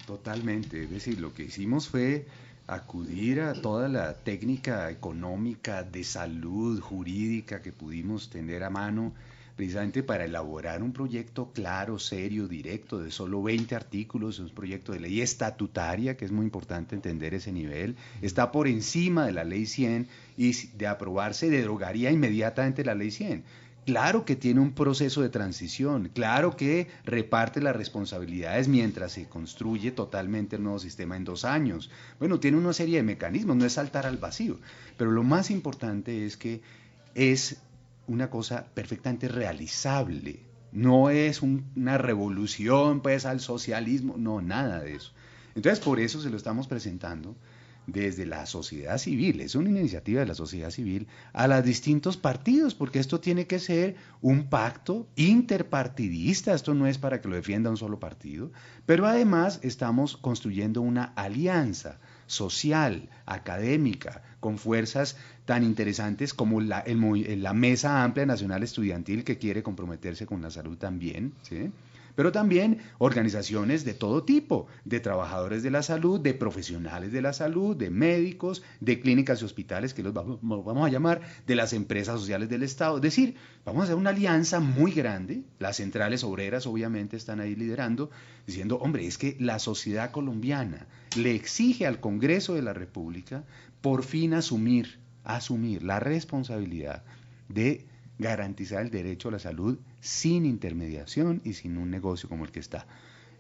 Totalmente, es decir, lo que hicimos fue acudir a toda la técnica económica, de salud, jurídica que pudimos tener a mano, precisamente para elaborar un proyecto claro, serio, directo, de solo 20 artículos, un proyecto de ley estatutaria, que es muy importante entender ese nivel, está por encima de la ley 100 y de aprobarse derogaría inmediatamente la ley 100. Claro que tiene un proceso de transición, claro que reparte las responsabilidades mientras se construye totalmente el nuevo sistema en 2 años. Bueno, tiene una serie de mecanismos, no es saltar al vacío, pero lo más importante es que es una cosa perfectamente realizable, no es una revolución pues al socialismo, no, nada de eso. Entonces por eso se lo estamos presentando desde la sociedad civil, es una iniciativa de la sociedad civil a los distintos partidos, porque esto tiene que ser un pacto interpartidista, esto no es para que lo defienda un solo partido, pero además estamos construyendo una alianza social, académica, con fuerzas tan interesantes como la Mesa Amplia Nacional Estudiantil, que quiere comprometerse con la salud también, ¿sí? Pero también organizaciones de todo tipo, de trabajadores de la salud, de profesionales de la salud, de médicos, de clínicas y hospitales, que los vamos a llamar, de las empresas sociales del Estado. Es decir, vamos a hacer una alianza muy grande, las centrales obreras obviamente están ahí liderando, diciendo, hombre, es que la sociedad colombiana le exige al Congreso de la República por fin asumir la responsabilidad de garantizar el derecho a la salud sin intermediación y sin un negocio como el que está.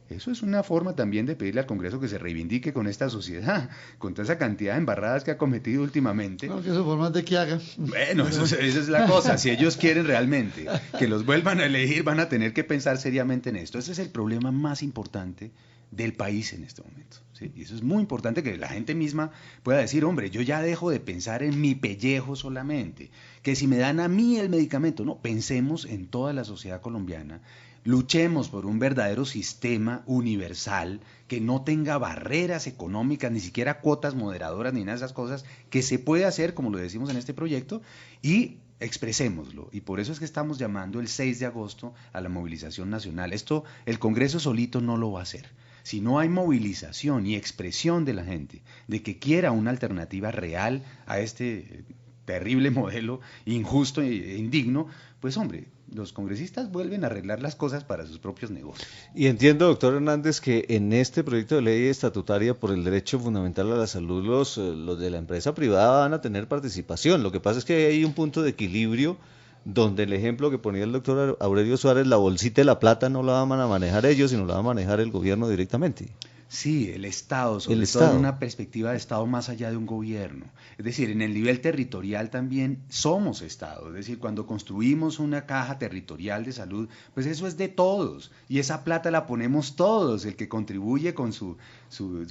Eso es una forma también de pedirle al Congreso que se reivindique con esta sociedad, con toda esa cantidad de embarradas que ha cometido últimamente. No, que eso por más de que haga. Bueno, esa es la cosa. Si ellos quieren realmente que los vuelvan a elegir, van a tener que pensar seriamente en esto. Ese es el problema más importante del país en este momento, ¿sí? Y eso es muy importante, que la gente misma pueda decir, hombre, yo ya dejo de pensar en mi pellejo solamente, que si me dan a mí el medicamento, no, pensemos en toda la sociedad colombiana, luchemos por un verdadero sistema universal que no tenga barreras económicas, ni siquiera cuotas moderadoras, ni nada de esas cosas, que se puede hacer, como lo decimos en este proyecto, y expresémoslo, y por eso es que estamos llamando el 6 de agosto a la movilización nacional. Esto el Congreso solito no lo va a hacer. Si no hay movilización y expresión de la gente de que quiera una alternativa real a este terrible modelo injusto e indigno, pues hombre, los congresistas vuelven a arreglar las cosas para sus propios negocios. Y entiendo, doctor Hernández, que en este proyecto de ley estatutaria por el derecho fundamental a la salud, los de la empresa privada van a tener participación. Lo que pasa es que hay un punto de equilibrio donde el ejemplo que ponía el doctor Aurelio Suárez, la bolsita de la plata no la van a manejar ellos, sino la va a manejar el gobierno directamente. Sí, el Estado, sobre todo en una perspectiva de Estado más allá de un gobierno. Es decir, en el nivel territorial también somos Estado. Es decir, cuando construimos una caja territorial de salud, pues eso es de todos. Y esa plata la ponemos todos, el que contribuye con su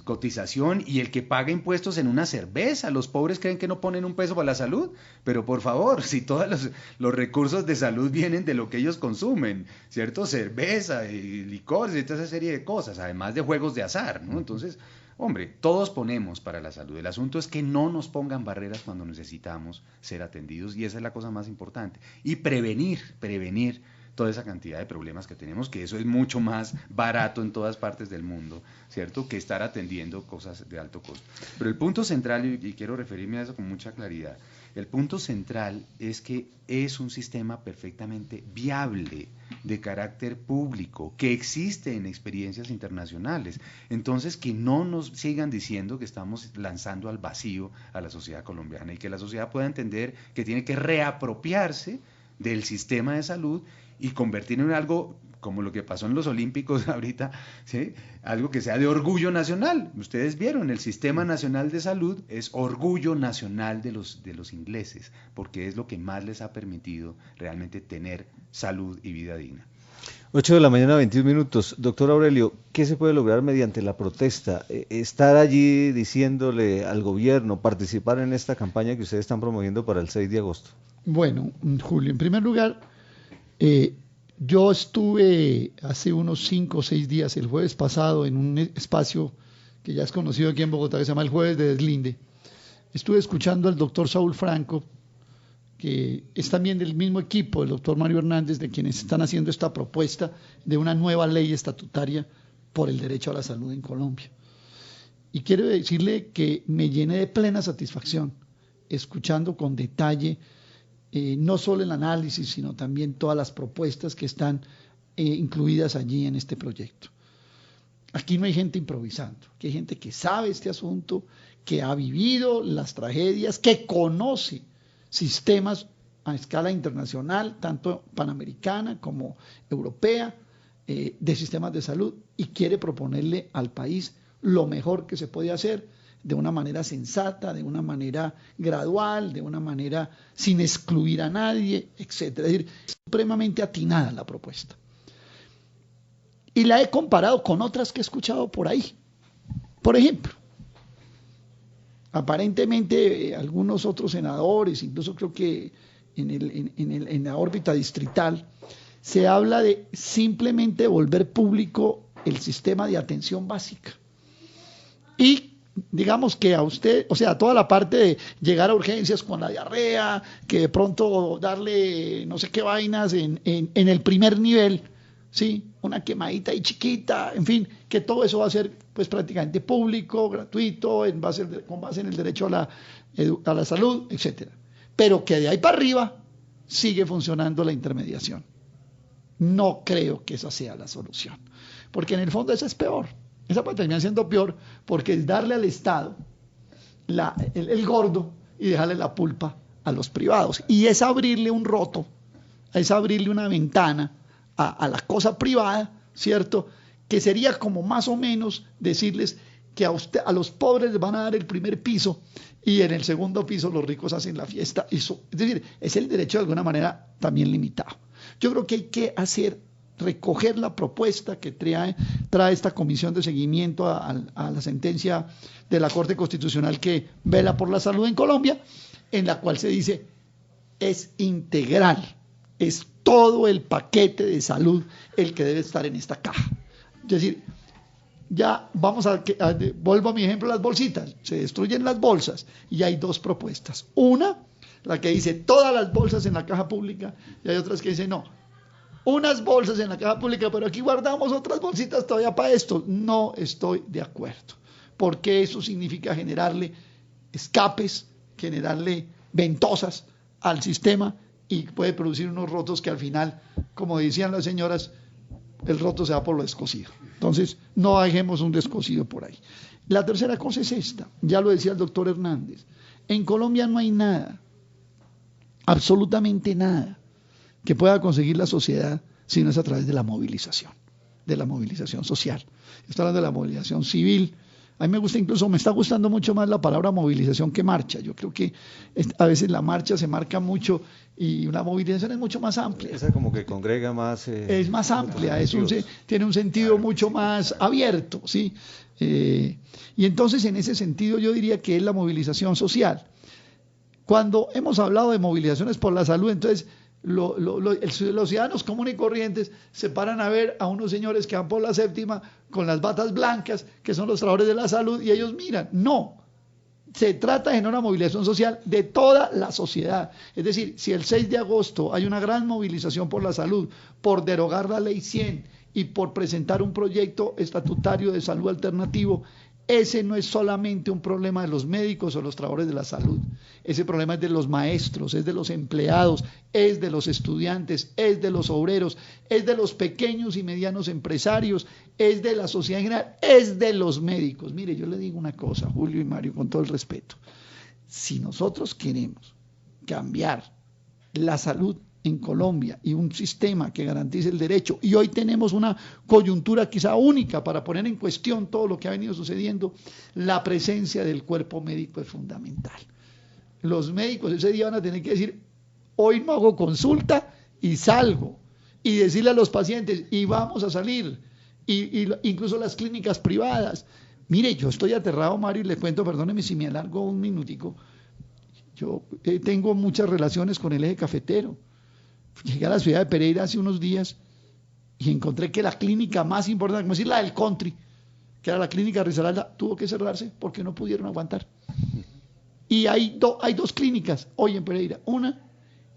cotización y el que paga impuestos en una cerveza. Los pobres creen que no ponen un peso para la salud, pero por favor, si todos los recursos de salud vienen de lo que ellos consumen, ¿cierto? Cerveza y licores y toda esa serie de cosas, además de juegos de azar, ¿no? Entonces, Hombre, todos ponemos para la salud. El asunto es que no nos pongan barreras cuando necesitamos ser atendidos, y esa es la cosa más importante. Y prevenir toda esa cantidad de problemas que tenemos, que eso es mucho más barato en todas partes del mundo, ¿cierto?, que estar atendiendo cosas de alto costo. Pero el punto central, y quiero referirme a eso con mucha claridad, el punto central es que es un sistema perfectamente viable, de carácter público, que existe en experiencias internacionales. Entonces, que no nos sigan diciendo que estamos lanzando al vacío a la sociedad colombiana, y que la sociedad pueda entender que tiene que reapropiarse del sistema de salud y convertirlo en algo como lo que pasó en los Olímpicos ahorita, ¿sí?, algo que sea de orgullo nacional. Ustedes vieron, el Sistema Nacional de Salud es orgullo nacional de los ingleses, porque es lo que más les ha permitido realmente tener salud y vida digna. 8:21 a.m. Doctor Aurelio, ¿qué se puede lograr mediante la protesta? Estar allí diciéndole al gobierno, participar en esta campaña que ustedes están promoviendo para el 6 de agosto. Bueno, Julio, en primer lugar, yo estuve hace unos 5 o 6 días, el jueves pasado, en un espacio que ya es conocido aquí en Bogotá, que se llama el Jueves de Deslinde. Estuve escuchando al doctor Saúl Franco, que es también del mismo equipo, el doctor Mario Hernández, de quienes están haciendo esta propuesta de una nueva ley estatutaria por el derecho a la salud en Colombia. Y quiero decirle que me llené de plena satisfacción, escuchando con detalle no solo el análisis, sino también todas las propuestas que están incluidas allí en este proyecto. Aquí no hay gente improvisando, aquí hay gente que sabe este asunto, que ha vivido las tragedias, que conoce sistemas a escala internacional, tanto panamericana como europea, de sistemas de salud, y quiere proponerle al país lo mejor que se puede hacer, de una manera sensata, de una manera gradual, de una manera sin excluir a nadie, etc. Es decir, supremamente atinada la propuesta. Y la he comparado con otras que he escuchado por ahí. Por ejemplo, aparentemente algunos otros senadores, incluso creo que en la órbita distrital, se habla de simplemente volver público el sistema de atención básica. Y digamos que a usted, o sea, toda la parte de llegar a urgencias con la diarrea, que de pronto darle no sé qué vainas en el primer nivel, ¿sí?, una quemadita ahí chiquita, en fin, que todo eso va a ser pues prácticamente público, gratuito, con base en el derecho a la salud, etcétera. Pero que de ahí para arriba sigue funcionando la intermediación. No creo que esa sea la solución, porque en el fondo eso es peor. Esa puede terminar siendo peor, porque es darle al Estado el gordo y dejarle la pulpa a los privados. Y es abrirle un roto, es abrirle una ventana a la cosa privada, ¿cierto? Que sería como más o menos decirles que a los pobres les van a dar el primer piso y en el segundo piso los ricos hacen la fiesta. Eso, es decir, es el derecho de alguna manera también limitado. Yo creo que hay que recoger la propuesta que trae esta comisión de seguimiento a la sentencia de la Corte Constitucional que vela por la salud en Colombia, en la cual se dice es integral, es todo el paquete de salud el que debe estar en esta caja. Es decir, ya vuelvo a mi ejemplo, las bolsitas, se destruyen las bolsas y hay 2 propuestas. Una, la que dice todas las bolsas en la caja pública, y hay otras que dicen no, unas bolsas en la caja pública, pero aquí guardamos otras bolsitas todavía para esto. No estoy de acuerdo, porque eso significa generarle escapes, generarle ventosas al sistema y puede producir unos rotos que al final, como decían las señoras, el roto se va por lo descosido. Entonces, no dejemos un descosido por ahí. La tercera cosa es esta, ya lo decía el doctor Hernández, en Colombia no hay nada, absolutamente nada, que pueda conseguir la sociedad si no es a través de la movilización social. Estoy hablando de la movilización civil. A mí me está gustando mucho más la palabra movilización que marcha. Yo creo que a veces la marcha se marca mucho y la movilización es mucho más amplia. Esa como que congrega más. Es más amplia, tiene un sentido mucho más abierto, ¿sí? Y entonces en ese sentido yo diría que es la movilización social. Cuando hemos hablado de movilizaciones por la salud, entonces los ciudadanos comunes y corrientes se paran a ver a unos señores que van por la séptima con las batas blancas, que son los trabajadores de la salud, y ellos miran. No, se trata de una movilización social de toda la sociedad. Es decir, si el 6 de agosto hay una gran movilización por la salud, por derogar la ley 100 y por presentar un proyecto estatutario de salud alternativo, ese no es solamente un problema de los médicos o los trabajadores de la salud. Ese problema es de los maestros, es de los empleados, es de los estudiantes, es de los obreros, es de los pequeños y medianos empresarios, es de la sociedad en general, es de los médicos. Mire, yo le digo una cosa, Julio y Mario, con todo el respeto. Si nosotros queremos cambiar la salud en Colombia y un sistema que garantice el derecho, y hoy tenemos una coyuntura quizá única para poner en cuestión todo lo que ha venido sucediendo, la presencia del cuerpo médico es fundamental. Los médicos ese día van a tener que decir, hoy no hago consulta y salgo, y decirle a los pacientes, y vamos a salir, y incluso las clínicas privadas. Mire, yo estoy aterrado, Mario, y le cuento, perdóneme si me alargo un minutico, yo tengo muchas relaciones con el eje cafetero. Llegué a la ciudad de Pereira hace unos días y encontré que la clínica más importante, como decir la del country, que era la clínica Risaralda, tuvo que cerrarse porque no pudieron aguantar. Y hay dos clínicas hoy en Pereira, una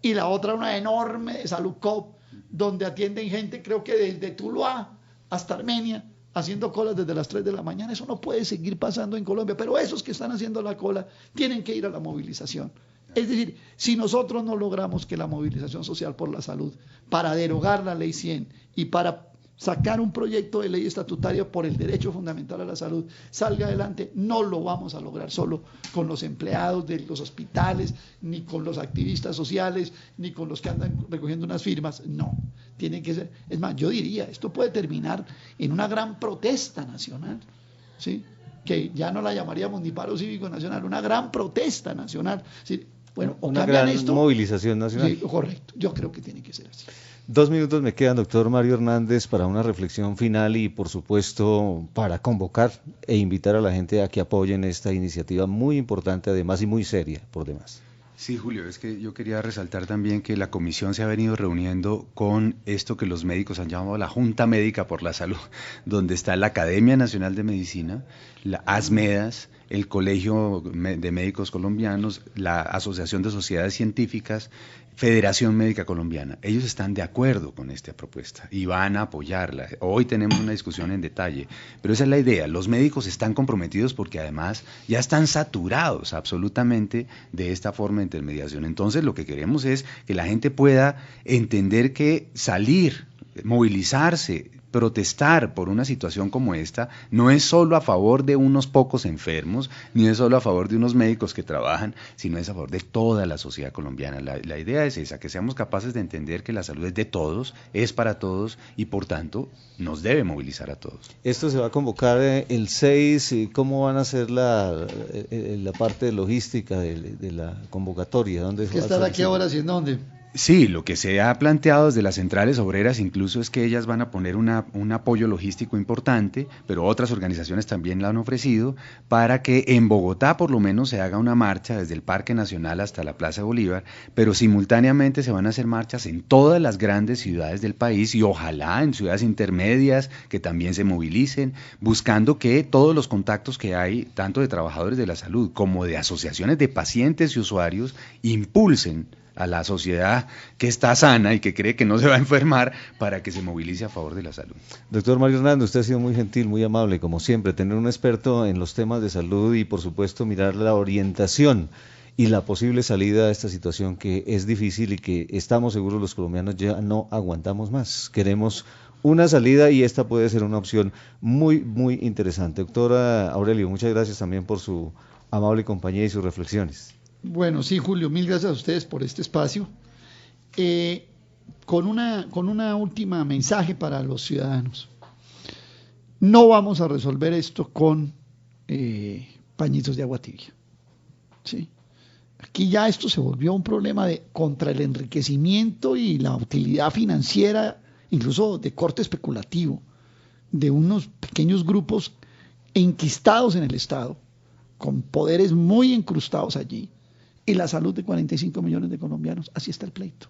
y la otra una enorme de Salud Coop, donde atienden gente, creo que desde Tuluá hasta Armenia, haciendo colas desde las 3 de la mañana. Eso no puede seguir pasando en Colombia, pero esos que están haciendo la cola tienen que ir a la movilización. Es decir, si nosotros no logramos que la movilización social por la salud, para derogar la ley 100 y para sacar un proyecto de ley estatutaria por el derecho fundamental a la salud salga adelante, no lo vamos a lograr solo con los empleados de los hospitales, ni con los activistas sociales, ni con los que andan recogiendo unas firmas. No, tiene que ser. Es más, yo diría, esto puede terminar en una gran protesta nacional, ¿sí? Que ya no la llamaríamos ni paro cívico nacional, una gran protesta nacional. ¿Sí? Bueno, una gran movilización nacional. Sí, correcto, yo creo que tiene que ser así. 2 minutos me quedan, doctor Mario Hernández, para una reflexión final y, por supuesto, para convocar e invitar a la gente a que apoyen esta iniciativa muy importante, además, y muy seria, por demás. Sí, Julio, es que yo quería resaltar también que la comisión se ha venido reuniendo con esto que los médicos han llamado la Junta Médica por la Salud, donde está la Academia Nacional de Medicina, la ASMEDAS, el Colegio de Médicos Colombianos, la Asociación de Sociedades Científicas, Federación Médica Colombiana. Ellos están de acuerdo con esta propuesta y van a apoyarla. Hoy tenemos una discusión en detalle, pero esa es la idea. Los médicos están comprometidos porque además ya están saturados absolutamente de esta forma de intermediación. Entonces lo que queremos es que la gente pueda entender que salir, movilizarse, protestar por una situación como esta no es solo a favor de unos pocos enfermos, ni es solo a favor de unos médicos que trabajan, sino es a favor de toda la sociedad colombiana. La idea es esa, que seamos capaces de entender que la salud es de todos, es para todos y por tanto nos debe movilizar a todos. Esto se va a convocar el 6, ¿cómo van a ser la parte logística de la convocatoria? ¿Dónde ¿Qué estará a qué horas y en dónde? Sí, lo que se ha planteado desde las centrales obreras incluso es que ellas van a poner un apoyo logístico importante, pero otras organizaciones también la han ofrecido, para que en Bogotá por lo menos se haga una marcha desde el Parque Nacional hasta la Plaza Bolívar, pero simultáneamente se van a hacer marchas en todas las grandes ciudades del país y ojalá en ciudades intermedias que también se movilicen, buscando que todos los contactos que hay, tanto de trabajadores de la salud como de asociaciones de pacientes y usuarios, impulsen a la sociedad que está sana y que cree que no se va a enfermar para que se movilice a favor de la salud. Doctor Mario Hernández, usted ha sido muy gentil, muy amable, como siempre, tener un experto en los temas de salud y por supuesto mirar la orientación y la posible salida a esta situación que es difícil y que estamos seguros los colombianos ya no aguantamos más. Queremos una salida y esta puede ser una opción muy, muy interesante. Doctora Aurelio, muchas gracias también por su amable compañía y sus reflexiones. Bueno, sí, Julio, mil gracias a ustedes por este espacio. Con una última mensaje para los ciudadanos. No vamos a resolver esto con pañitos de agua tibia. ¿Sí? Aquí ya esto se volvió un problema contra el enriquecimiento y la utilidad financiera, incluso de corte especulativo, de unos pequeños grupos enquistados en el Estado, con poderes muy incrustados allí, y la salud de 45 millones de colombianos. Así está el pleito.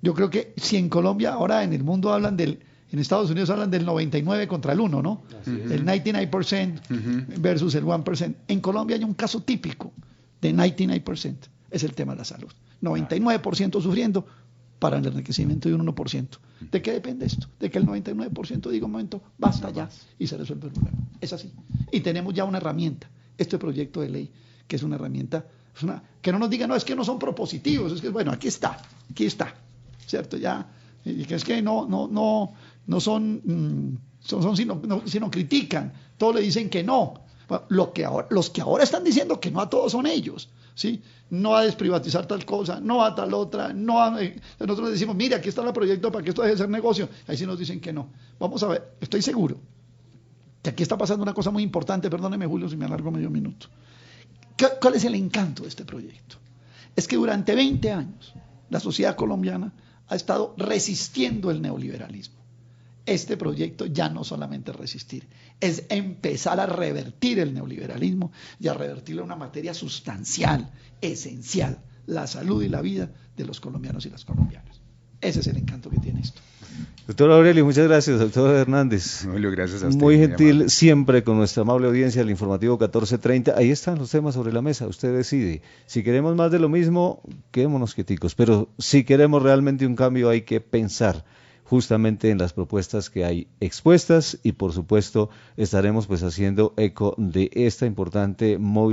Yo creo que si en Colombia, ahora en el mundo en Estados Unidos hablan del 99 contra el 1, ¿no? El 99% versus el 1%. En Colombia hay un caso típico de 99%, es el tema de la salud. 99% sufriendo para el enriquecimiento de un 1%. ¿De qué depende esto? De que el 99% diga un momento, basta ya, y se resuelve el problema. Es así. Y tenemos ya una herramienta, este proyecto de ley, que es una herramienta, que no nos diga, no, es que no son propositivos, es que, bueno, aquí está, ¿cierto? Ya, que es que no son sino critican, todos le dicen que no. Bueno, los que ahora están diciendo que no a todos son ellos, ¿sí? No a desprivatizar tal cosa, no a tal otra, nosotros decimos, mira, aquí está el proyecto para que esto deje de ser negocio, ahí sí nos dicen que no. Vamos a ver, estoy seguro que aquí está pasando una cosa muy importante, perdóneme Julio si me alargo medio minuto. ¿Cuál es el encanto de este proyecto? Es que durante 20 años la sociedad colombiana ha estado resistiendo el neoliberalismo. Este proyecto ya no solamente resistir, es empezar a revertir el neoliberalismo y a revertirlo en una materia sustancial, esencial, la salud y la vida de los colombianos y las colombianas. Ese es el encanto que tiene esto. Doctor Aurelio, muchas gracias. Doctor Hernández. Julio, gracias a usted. Muy gentil siempre con nuestra amable audiencia del informativo 1430. Ahí están los temas sobre la mesa. Usted decide. Si queremos más de lo mismo, quedémonos quieticos. Pero si queremos realmente un cambio, hay que pensar justamente en las propuestas que hay expuestas y por supuesto estaremos pues haciendo eco de esta importante movilización